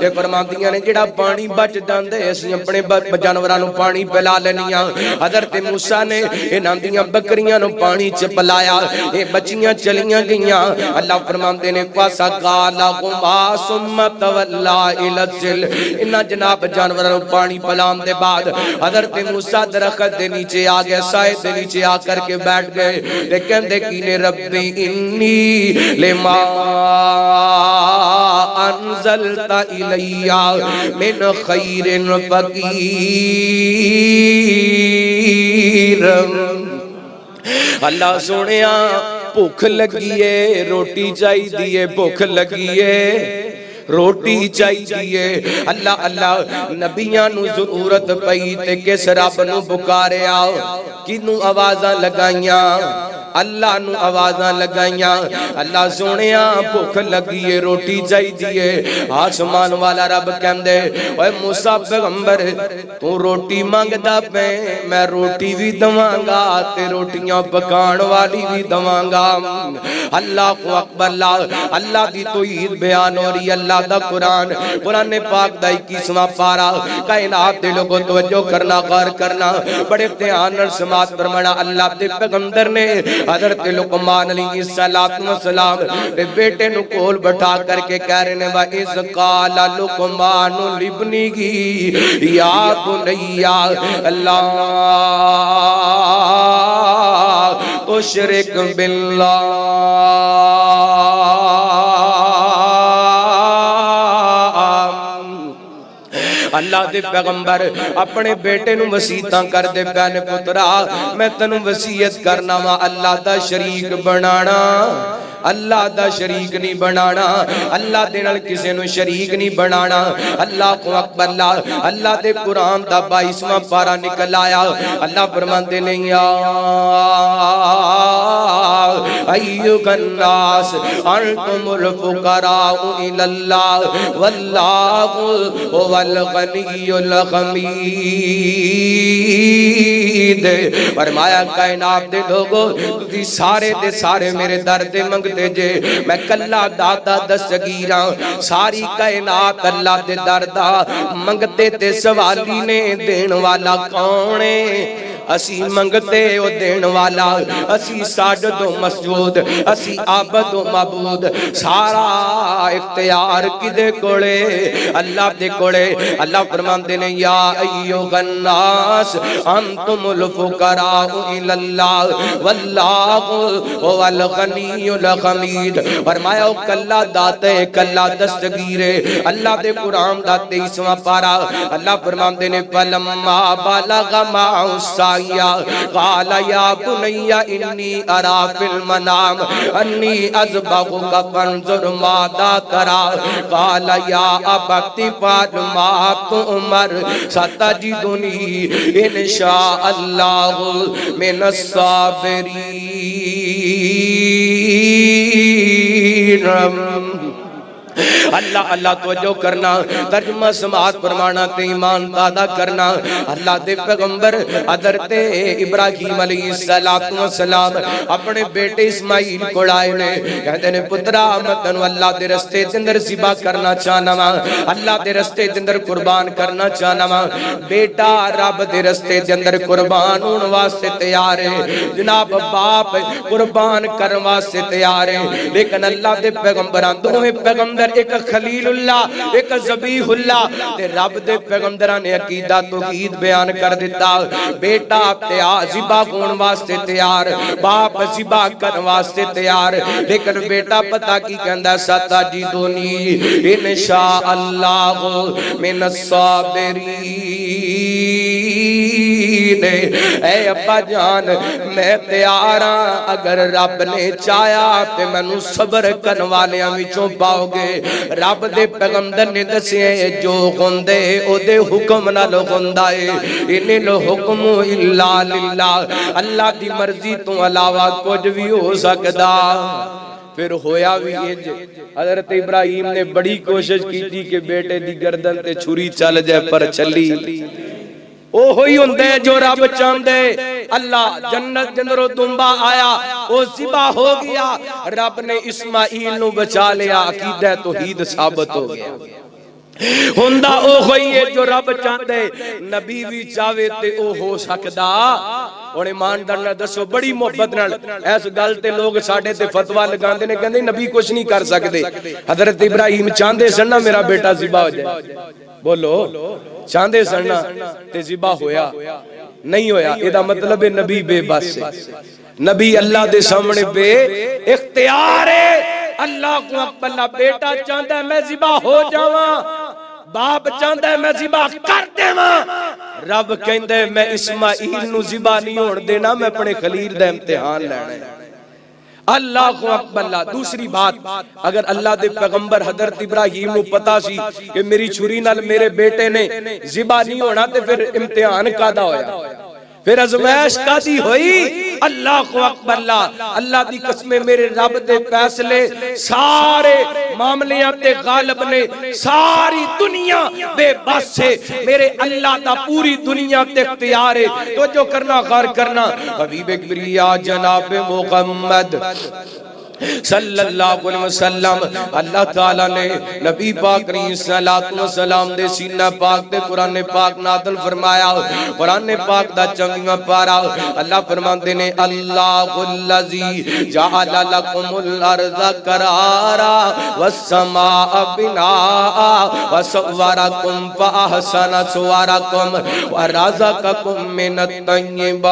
A: یہ فرماندیاں نے جڑا پانی بچ جاندے اسی اپنے جانوراں نوں پانی پلا لینیاں۔ حضرت موسیٰ نے انہاں دیاں بکریاں نوں پانی چ پلایا، اے بچیاں چلیاں گئیاں۔ اللہ فرماندے نے فسقا لهما ثم تولى الى الظل، انہاں جناب جانوراں نوں پانی پلان دے بعد حضرت موسیٰ درخت دے نیچے آ گئے، سائے دے نیچے آ کر کے بیٹھ گئے، لیکن دیکھی نے ربی انی لما انزلت الی من خیر فقیر۔ اللہ سنیا بھوک لگیے روٹی چاہی دیئے، بھوک لگیے روٹی چاہیے۔ اللہ نبیاں نو ضرورت پئی تے کس رب نو پکارے آؤ، کنو آوازاں لگائیاں، اللہ نو آوازاں لگائیاں۔ اللہ سونیا بھوک لگیے روٹی چاہیے۔ آسمان والا رب کہندے اوے موسیٰ پیغمبر تو روٹی مانگدا پے، میں روٹی بھی دواں گا تے روٹیاں پکان والی بھی دواں گا۔ اللہ کو اکبر، اللہ دی توحید بیان ہو رہی، اللہ دا قرآن پاک دا 21واں پارہ، کائنات دے لوگوں توجہ کرنا، غور کرنا، بڑے دھیان اور سماعت فرمانا۔ اللہ دے پیغمبر نے حضرت لقمان علیہ السلام دے بیٹے نو کول بٹھا کر کے کہہ رہے ہیں وَإِذْ قَالَ لُقْمَانُ لِابْنِهِ يَا بُنَيَّ لَا تُشْرِكْ بِاللَّهِ اللہ دے پیغمبر اپنے بیٹے نو وصیتاں کر دے پینے پترا میں تنو وصیت کرنا وا اللہ دا شریک بنانا اللہ دا شریک نہیں بنانا اللہ دے نال کسے نو شریک نہیں بنانا اللہ کو اکبر اللہ دے قرآن دا 22واں پارا نکل آیا اللہ فرماندے نے یا ایھا الناس انتم الفقراء الی اللہ واللہ هو الغنی الحمید فرمایا کائنات دے لوگو تسی سارے دے سارے میرے در دے منگتے جے میں کلا داتا دستگیراں ساری کائنات اللہ دے در دا منگتے تے سوالی نے دین والا کونے اسی منگتے او دین والا اسی ساجد و مسجود اسی عابد و معبود سارا اختیار کدے کوڑے اللہ دے کوڑے اللہ فرماندے نے یا ایھا الناس انتم الفقراء الی اللہ واللہ هو الغنی الحمید فرمایا او کلا داتے کلا دستگیرے اللہ دے قرآن دا 23واں پارا اللہ فرماندے نے فلما بلغ معه قال یا بنی انی ارا فی المنام انی اذبحک فانظر ماذا تری قال یا ابت افعل ما تؤمر ستجدنی ان شاء اللہ من الصابرین اللہ اللہ توجہ کرنا ترجمہ سماعت فرمانا تے ایمان دادا کرنا اللہ دے پیغمبر حضرت ابراہیم علیہ السلام اپنے بیٹے اسماعیل کو آئے نے کہتے نے پترا متنو اللہ دے رستے دندر ذبح کرنا چاہنا وا اللہ دے رستے دندر قربان کرنا چاہنا وا بیٹا رب دے رستے دندر قربان ہون واسطے تیار ہے جناب باپ قربان کرن واسطے تیار ہے لیکن اللہ دے پیغمبران دوویں پیغمبر ایک خلیل اللہ ایک ذبیح اللہ تے رب دے پیغمبران نے عقیدہ توحید بیان کر دیتا بیٹا ذبح ہون واسطے تیار باپ ذبح کرن واسطے تیار لیکن بیٹا پتہ کی کہندا ستجدنی انشاء اللہ من الصابرین اے ابا جان میں تیار ہاں اگر رب نے چاہیا تے مینوں صبر کرن والیاں وچوں پاؤ گے رب دے پیغمبر نے دسے جو ہوندے او دے حکم نال ہوندا اے ان الحکم الا للہ اللہ دی مرضی تو علاوہ کچھ بھی ہو سکدا پھر ہویا بھی حضرت ابراہیم نے بڑی کوشش کی تھی کہ بیٹے دی گردن تے چھری چل جائے پر چلی او ہوئی ہوندے جو رب چاندے اللہ جنت جنرو دنبا آیا او ذبح ہو گیا رب نے اسماعیل نو بچا لیا عقیدہ توحید ثابت ہو گیا ہوندہ او ہوئی ہے جو رب چاندے نبی بھی چاہوے تے او ہو سکدا اور ایمان درنہ دسو بڑی محبت نال ایس گلتے لوگ ساڑھے تے فتوہ لگاندے نے کہندے نبی کچھ نہیں کر سکدے حضرت ابراہیم چاندے سننا میرا بیٹا ذبح ہو جائے بولو چاندے سننا تے ذبح ہویا نہیں ہویا ایدہ مطلب نبی بے بس ہے نبی اللہ دے سامنے بے اختیار ہے اللہ کو اپنا بیٹا چاندہ ہے میں ذبح ہو جاواں باپ چاندہ ہے میں ذبح کر دے ماں رب کہندہ ہے میں اسماعیل نو ذبح نہیں ہوڑ دینا میں اپنے خلیل دے امتحان لینا ہے اللہ کو اکبر اللہ دوسری بات اگر اللہ دے پیغمبر حضرت ابراہیم نو پتا سی کہ میری چھری نال میرے بیٹے نے ذبح نہیں ہونا تے پھر امتحان کادا ہویا پھر ازمائش کاتی ہوئی اللہ کو اکبر اللہ اللہ دی قسمیں میرے رب دے فیصلے سارے معاملیاں تے غالب نے ساری دنیا بے بس سے میرے اللہ دا پوری دنیا تے اختیار ہے تو جو کرنا غار کرنا حبیب کبریا جناب محمد صلی اللہ علیہ وسلم اللہ تعالیٰ نے نبی پاک علیہ السلام دے سینہ پاک دے قرآن پاک نادل فرمایا قرآن پاک دا چنگیاں پارا اللہ فرماندے نے اللہ الذی جعل لکم الارض قرارا والسماء بناء وصورکم فاحسن صورکم ورزقکم من الطیبات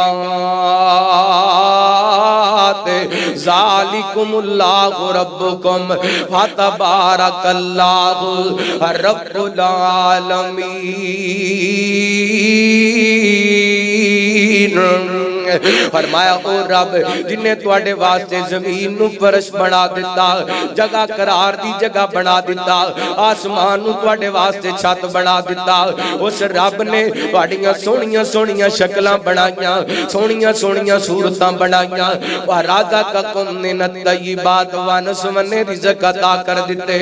A: ذالکم اللہ ربکم فتبارک اللہ رب العالمین فرمایا او رب جنہیں تواڈے واسطے زمین نو فرش بنا دیتا جگہ قرار دی جگہ بنا دیتا آسمان نو تواڈے واسطے چھت بنا دیتا اس رب نے تواڈیاں سونیاں سونیاں شکلاں بنائیاں سونیاں سونیاں صورتاں بنائیاں وَرَزَقَكُم مِّنَ الطَّيِّبَاتِ وَنَسْمَنِ رزق عطا کر دیتے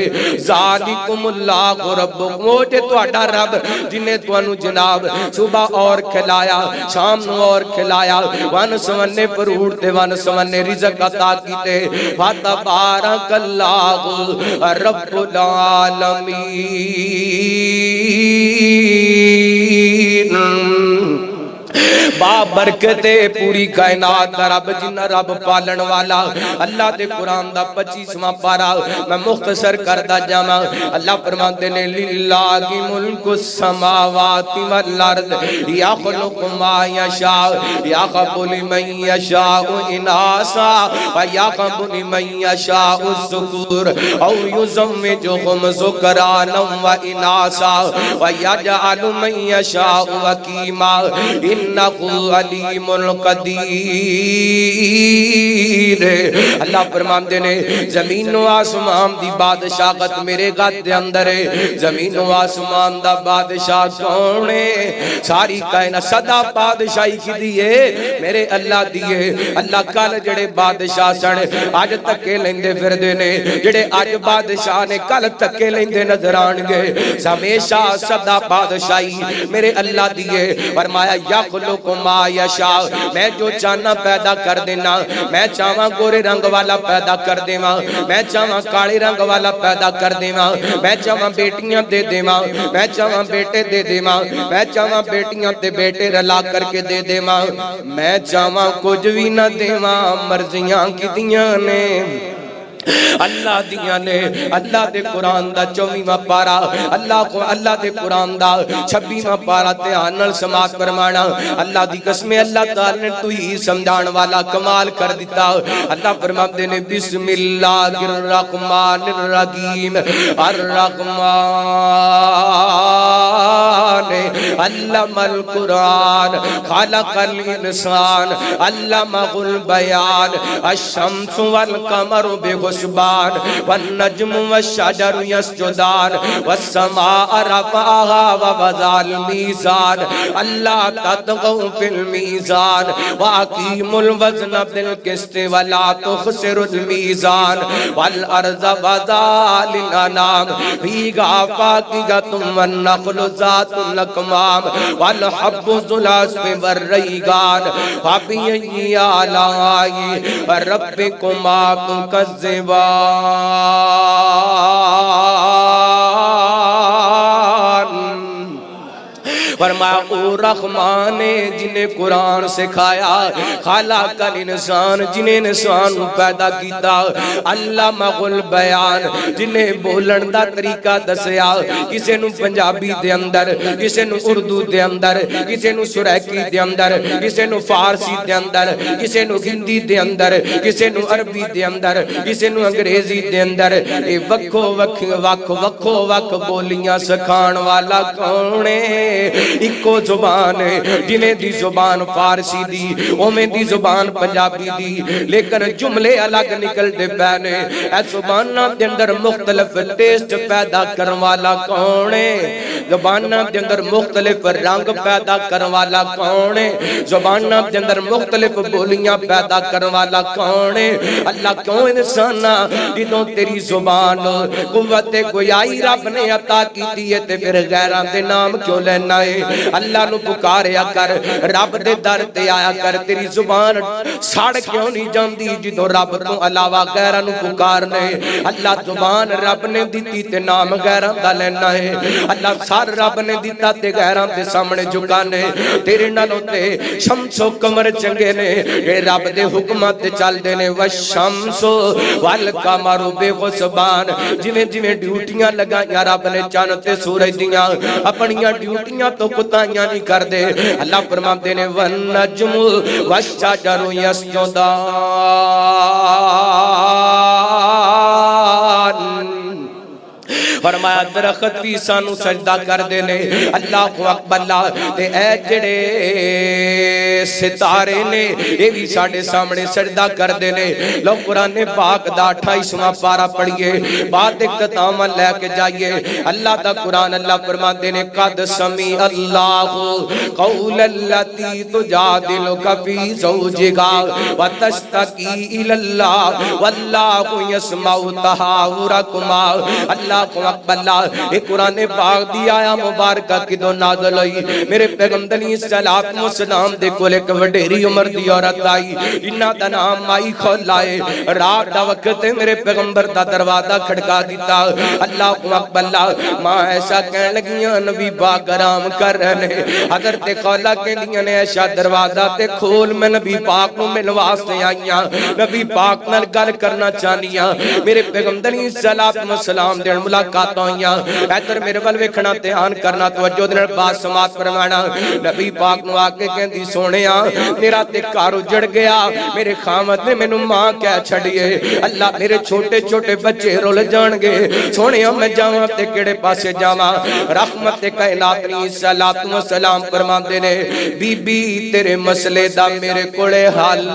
A: ذالکم اللہ ربکم وہ جے تواڈا رب جنہیں تانوں جناب صبح اور کھلایا شام نو اور کھلایا وان سمنے پر اڑتے وان سمنے رزق عطا کیتے فتبارک اللہ رب العالمین با برکت پوری کائنات دا رب جنہ رب پالن والا اللہ دے قرآن دا 25واں پارا میں مختصر کردہ جاما اللہ فرماتے نے للہ ملک السماوات والارض یخلق ما یشاء یخب لمن یشاء اناسا ویخب لمن یشاء الذکور او یزوجہم ذکرانا و اناسا ویجعل من یشاء وکیما انہو علیم القدیر اللہ فرماندے نے زمین و آسمان دی بادشاہت میرے گھر دے اندر ہے زمین و آسمان دا بادشاہ کون ہے ساری کائنات صدا بادشاہی کی دیئے میرے اللہ دیئے اللہ کال جڑے بادشاہ سن آج تکے لیندے پھر دینے جڑے آج بادشاہ نے کل تکے لیندے نظر آنگے ہمیشہ صدا بادشاہی میرے اللہ دیئے فرمایا یخلق ما یشاء میں جو چاہنا پیدا کر دینا میں چاہواں گورے رنگ والا پیدا کر دیواں میں چاہواں کالے رنگ والا پیدا کر دیواں میں چاہواں بیٹیاں دے دیواں میں چاہواں بیٹے دے دیواں میں چاہواں بیٹیاں تے بیٹے رلا کر کے دے دیواں میں چاہواں کچھ بھی نہ دیواں مرضیاں کی دیاں نے اللہ دیاں نے اللہ دے قرآن دا 24واں پارا اللہ دے قرآن دا 26واں پارا دھیان سماعت فرمانا اللہ دی قسم اللہ تعالی نے تو ہی سمجھان والا کمال کر دیتا اللہ فرماتے نے بسم اللہ الرحمن الرحیم الرحمن علم القرآن خلق الانسان علمہ البیان الشمس والقمر بحسبان والنجم والشجر يسجدان والسماء رفعها ووضع الميزان الا تطغوا في الميزان واقيموا الوزن بالقسط ولا تخسروا الميزان والارض وضعها للانام فيها فاكهة والنخل ذات الاكمام والحب ذو العصف والريحان فبأي آلاء ربكما تكذبان فرمایا او رحمان جنہیں قرآن سکھایا خالق الانسان جنہیں انسان پیدا کیتا علمہ البیان جنہیں بولن دا طریقہ دسیا کسے نو پنجابی دے اندر کسے نو اردو دے اندر کسے نو سریکی دے اندر کسے نو فارسی دے اندر کسے نو ہندی دے اندر کسے نو عربی دے اندر کسے نو انگریزی دے اندر اے وکھو بولیاں سکھان والا کونے ایکو زبان جنہیں دی زبان فارسی دی اومیں دی زبان پنجابی دی لیکن جملے الگ نکل دے پہنے اے زبانہ دے اندر مختلف ٹیسٹ پیدا کرن والا کونے زبانہ دے اندر مختلف رنگ پیدا کرن والا کونے زبانہ دے اندر مختلف بولیاں پیدا کرن والا کونے اللہ کیوں انسانہ جنہوں تیری زبان قوت گویائی رب نے عطا کی دیئے تے پھر غیران دے نام کیوں لینا ہے اللہ نو پکاریا کر رب دے در تے آیا کر تیری زبان ساڑ کیوں نہیں جاندی جدو رب تو علاوہ غیران نو پکارنے اللہ زبان رب نے دیتی تے نام غیران دا لینا ہے اللہ سار رب نے دیتا تے غیران تے سامنے جھکانے تیرے نالوں تے شمس و قمر چنگے نے اے رب دے حکمت چل دینے والشمس والقمر بحسبان جویں جویں ڈیوٹیاں لگائیاں رب نے چاند تے سورج دیاں اپنیاں ڈیوٹیاں تو کتائیاں نہیں کر دے اللہ فرماتے نے والنجم والشجر يسجدان فرمایا درخت بھی سانو سجدہ کر دینے اللہ اکبر تے اے جڑے ستارے نے یہ بھی ساڑھے سامنے سجدہ کر دینے لو قرآن پاک دا 28واں پارا پڑھئے بات اختتام لے کے جائیے اللہ دا قرآن اللہ فرمان دینے قد سمی اللہ قول اللتی تجادلک فی زوجکا وتشتکی الاللہ واللہ یسمع تحاورکما اللہ اکبر اللہ ایک قرآن پاک دی آیا مبارکہ کی دو نازل ہوئی میرے پیغمبر صلی اللہ علیہ وسلم دے کولے ایک وڈیری عمر دی عورت آئی انہا دا نام مائی کھولائے رات دا وقت میرے پیغمبر دا دروازہ کھڑکا دیتا اللہ اکبر اللہ ماں ایسا کہنے لگیاں نبی پاک آرام کر رہنے حضرت خولا کہنیاں نے ایسا دروازہ تے کھول میں نبی پاک نو مل واسطے آئیاں نبی پاک نال گل کرنا چاہنیاں میرے پیغمبر صلی اللہ علیہ وسلم دے ملاقات ہوئیاں ایتر میرے ول ویکھنا دھیان کرنا توجہ دے نال بات سماعت فرمانا نبی پاک نو آکے کہندی سونیا میرا تے گھر اجڑ گیا میرے خامد نے مینوں ماں کہہ چھڑیے اللہ میرے چھوٹے چھوٹے بچے رول جان گے سونیا میں جاواں تے کیڑے پاسے جاواں رحمت کائنات نے صلی اللہ علیہ وسلم فرماندے نے بی بی تیرے مسئلے دا میرے کولے حل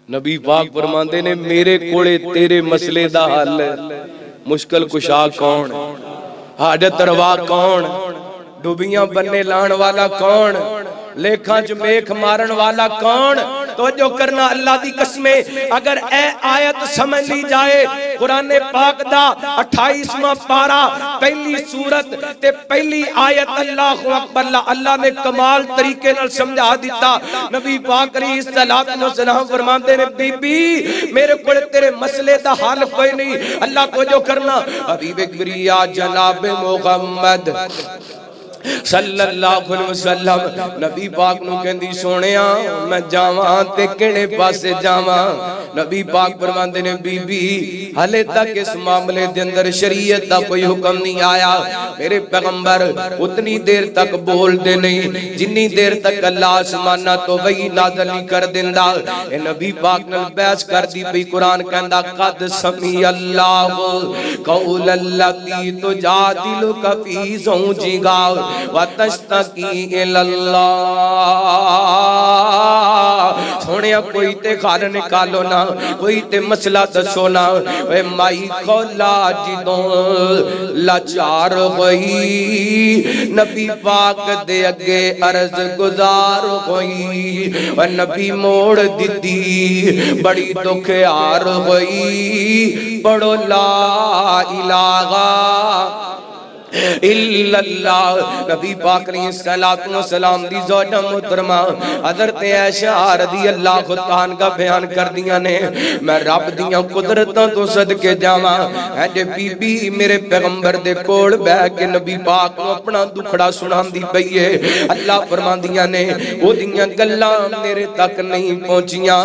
A: نبی پاک فرماندے نے میرے کولے تیرے مسئلے دا حل مشکل کشا کون حاجت روا کون ڈوبیاں بننے لان والا کون لیکھاں جو میک مارن والا کون تو جو کرنا اللہ دی قسمیں اگر اے آیت سمجھ لی جائے قرآن پاک دا 28واں پارا پہلی سورت تے پہلی آیت اللہ اکبر اللہ نے کمال طریقے نال سمجھا دیتا نبی پاک علیہ السلام فرماندے نے بی بی میرے کول تیرے مسئلے دا حل کوئی نہیں اللہ تو جو کرنا حبیب کبریا جناب محمد صلی اللہ علیہ وسلم نبی پاک نو کہندی سونیا میں جاواں تے کیڑے پاسے جاواں نبی پاک فرماندے نے بی بی ہلے تک اس معاملے دے اندر شریعت دا کوئی حکم نہیں آیا میرے پیغمبر اتنی دیر تک بول دے نہیں جنی دیر تک اللہ آسمانہ تو وہی نازل نہیں کر دیندا اے نبی پاک نال بحث کر دی پئی قرآن کہندا قد سمی اللہ قول اللتی تجادلک فی زوجکا وَتَشْتَقِي إِلَى اللَّهِ سونیا کوئی تے خال نکالو نا کوئی تے مسئلہ دسو نا اے مائی کھولا جدوں لاچار ہوئی نبی پاک دے اگے عرض گزار ہوئی اے نبی موڑ دیتی بڑی دکھیار ہوئی پڑھو لا الہ اللہ نبی پاک علیہ السلام دی زوجہ محترمہ حضرت عائشہ رضی اللہ عنہا کا بیان کر دیا نے میں رب دیاں قدرتاں تو صدقے جاواں اے جے بی بی میرے پیغمبر دے کول بیٹھ کے نبی پاک کو اپنا دکھڑا سناندی پئی ہے اللہ فرماندیاں نے او دیاں گلاں میرے تک نہیں پہنچیاں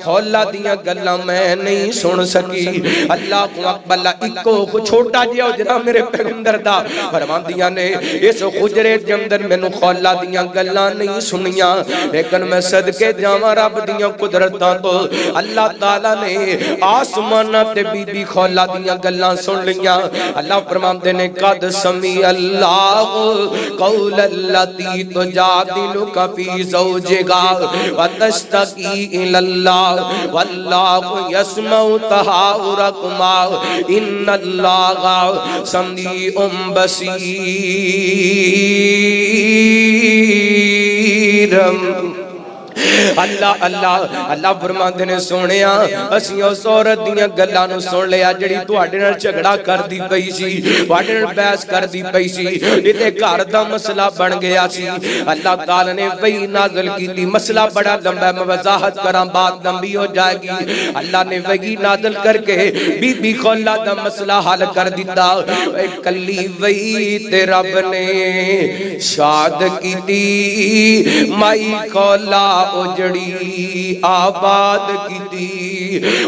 A: خولا دیاں گلاں میں نہیں سن سکی اللہ اکبر اکو چھوٹا جہا جڑا میرے پیغمبر دا فرماندیاں نے اس خجرے دے اندر مینوں خولا دیاں گلاں نہیں سنیاں لیکن میں صدقے جاواں رب دیاں قدرتاں تو اللہ تعالی نے آسماناں تے بی بی خولا دیاں گلاں سن لیاں اللہ فرماندے نے قد سمی اللہ قول اللتی تجادلک فی زوجکا وتشتکی الی اللہ واللہ یسمع تحاورکما ان اللہ سمیع بصیر اللہ اللہ اللہ فرماندے نے سونیا اسی اس عورت دیاں گلاں نو سن لیا جڑی تواڈے نال جھگڑا کردی پئی سی تواڈے نال بحث کردی پئی سی ایتھے گھر دا مسئلہ بن گیا سی اللہ تعالی نے وحی نازل کیتی مسئلہ بڑا لمبا ہے میں وضاحت کراں بات لمبی ہو جائے گی اللہ نے وحی نازل کر کے بی بی خولا دا مسئلہ حل کر دیتا اے کلی وحی تے رب نے شاد کیتی مائی خولا اجڑ اجڑی آباد کی تھی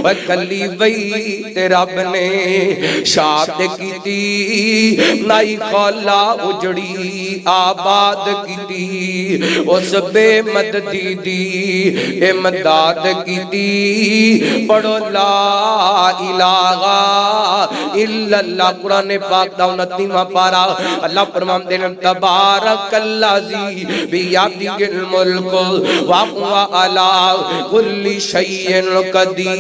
A: وہ کلی وئی تے رب نے شاد کی تھی نائی خولا اجڑی آباد کی تھی اس بے مددی دی امداد کی تھی پڑھو لا الہ الا اللہ قرآن پاک دا 29واں پارا اللہ فرمان دے تبارک اللذی بیادی الملک وَهُوَ عَلَىٰ كُلِّ شَيْءٍ قدیر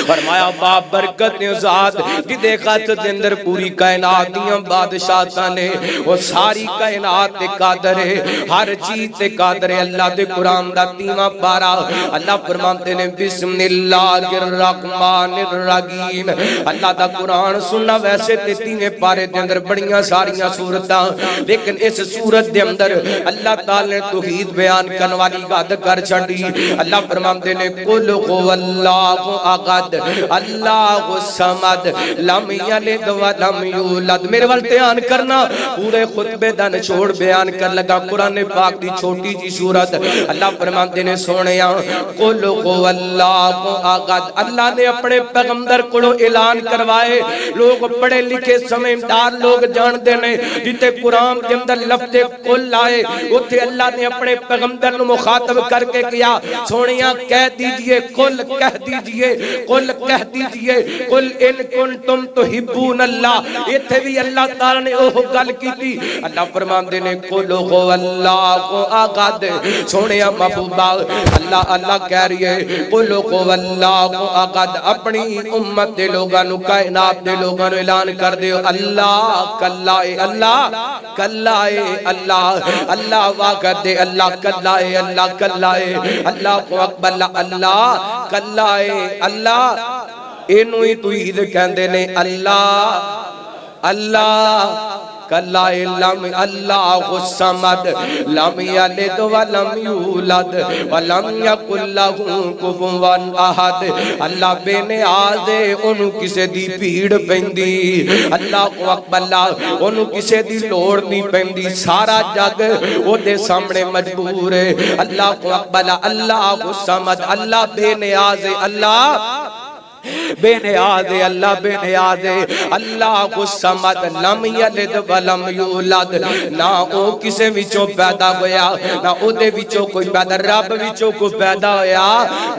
A: فرمایا باپ برکت نے ذات کہ دیکھا تو اندر پوری کائنات دیاں بادشاہتاں نے وہ ساری کائنات تے قادر ہے ہر چیز تے قادر ہے اللہ دے قرآن دا 3واں پارا اللہ فرماتے نے بسم اللہ الرحمن الرحیم اللہ دا قرآن سننا ویسے تے 3 پارے دے اندر بڑیاں ساریاں صورتاں لیکن اس صورت دے اندر اللہ تعالی نے توحید بیان کرنے والی گاد کر چھڑی اللہ فرماتے نے قل هو اللہ احد اللہ الصمد لم یلد ولم یولد میرے وال بیان کرنا پورے خطبے دا نچوڑ بیان کر لگا قرآن پاک دی چھوٹی جی صورت اللہ فرماتے نے سونیا قل هو اللہ احد اللہ نے اپنے پیغمبر کو اعلان کروائے لوگ پڑھے لکھے سمجھدار لوگ جان دینے جتے قرآن کے اندر لفظ قل آئے اتھے اللہ نے اپنے پیغمبر کو مخاطب کر کے کیا سونیا کہہ دیجئے قل کہہ دیجئے قل کہہ دیجئے قل ان کنتم تحبون اللہ اتھے بھی اللہ تعالی نے اوہ گل کی تھی اللہ فرماندے نے قل هو اللہ احد سونیا محبوبہ اللہ اللہ کہہ رہی ہے قل هو اللہ احد اپنی امت دے لوگانو کائنات دے لوگانو اعلان کر دے اللہ کلائے اللہ کلائے اللہ اللہ واقع دے اللہ کلائے اللہ کلائے اللہ اکبر اللہ کلائے اللہ اینو ہی توحید کہندے نے اللہ اللہ کلائے لم اللہ الصمد لم یلد ولم یولد ولم یکن لہ کفوا احد اللہ بے نیاز ہے انہوں کسے دی بھیڑ پہندی اللہ اکبر اللہ انہوں کسے دی لوڑ نہیں پہندی سارا جگ وہ دے سامنے مجبور ہے اللہ اکبر اللہ الصمد اللہ بے نیاز ہے اللہ بے نیاز اللہ بے نیاز اللہ الصمد لم یلد ولم یولد نہ او کسے وچوں پیدا ہویا نہ او دے وچوں کوئی پیدا رب وچوں کوئی پیدا ہویا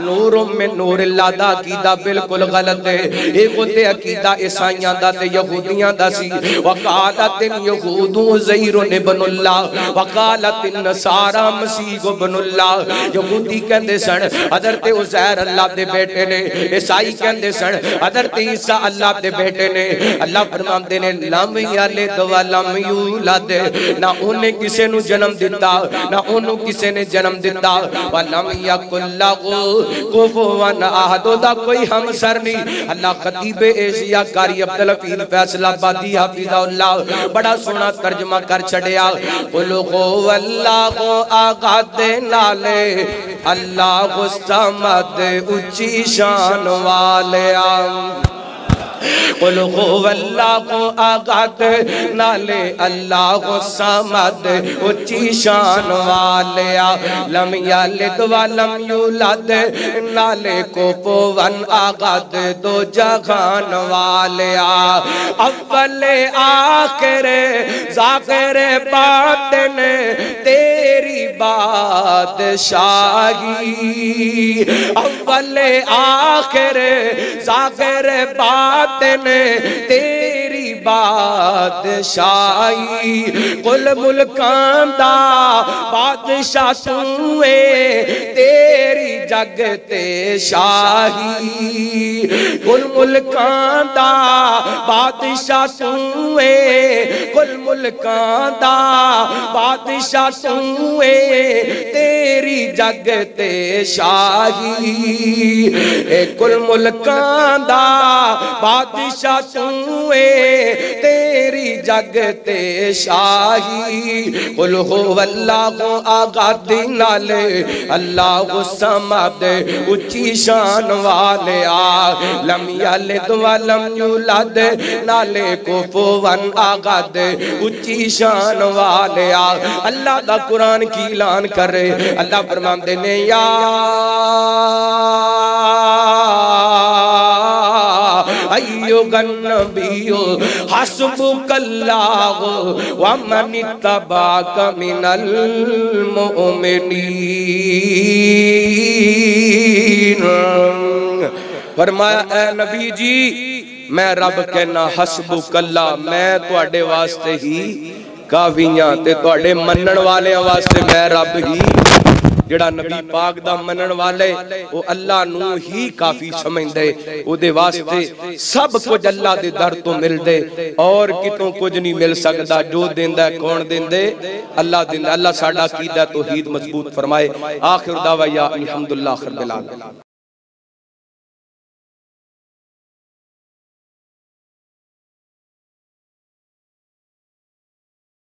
A: نور من نور اللہ دا عقیدہ بالکل غلط ہے ایک ہوتے عقیدہ عیسائیاں دا تے یہودیاں دا سی وقالت یہود عزیر ابن اللہ وقالت النصارى مسیح ابن اللہ یہودی کہندے سن حضرت عزیر اللہ دے بیٹے نے عیسائی کہندے سن حضرت عیسیٰ اللہ دے بیٹے نے اللہ فرماندے نے لم یلد ولم یولد نہ انہیں کسے نو جنم دیتا نہ انہوں کسے نے جنم دیتا ولم یکن لہ کفوا احد دا کوئی ہمسر نہیں اللہ خطیب ایشیا قاری عبدالحفیظ فیصل آبادی حافظ اللہ بڑا سونا ترجمہ کر چھڑیا قل هو اللہ احد نالے اللہ الصمد اچھی شان والے قل هو اللہ احد نالے اللہ الصمد اچھی شان والیا لم یلد ولم یولد نالے کفوا احد دو جہان والیا اول آخر ظاہر باطن تیری بادشاہی اول آخر ظاہر باطن تیری بادشاہی کل ملکان دا بادشاہ سوئے تیری جگ تے شاہی کل ملکان دا بادشاہ سوئے کل ملکان دا بادشاہ سوئے تیری جگ تے شاہی کل ملکان دا بادشاہ سوئے تیری جگتے شاہی قل هو اللہ آغا دی نالے اللہ الصمد اچھی شان والے لم یلد ولم یولد نالے کفوا احد اچھی شان والے اللہ دا قرآن کی اعلان کر رہے اللہ فرماندے نے یا ایوہ النبی حسبک اللہ ومن اتبعک من المؤمنین فرمایا اے نبی جی میں رب کہنا حسبک اللہ میں تواڈے واسطے ہی کافیاں تے تواڈے منن والے واسطے میں رب ہی جڑا نبی پاک دا منن والے وہ اللہ نو ہی کافی سمجھ دے او دے واسطے سب کچھ اللہ دے در تو مل دے اور کتوں کچھ نہیں مل سکتا جو دیندہ ہے کون دیندے اللہ دیندہ اللہ ساڑھا کیدہ توحید مضبوط فرمائے آخر دعویٰ الحمدللہ رب العالمین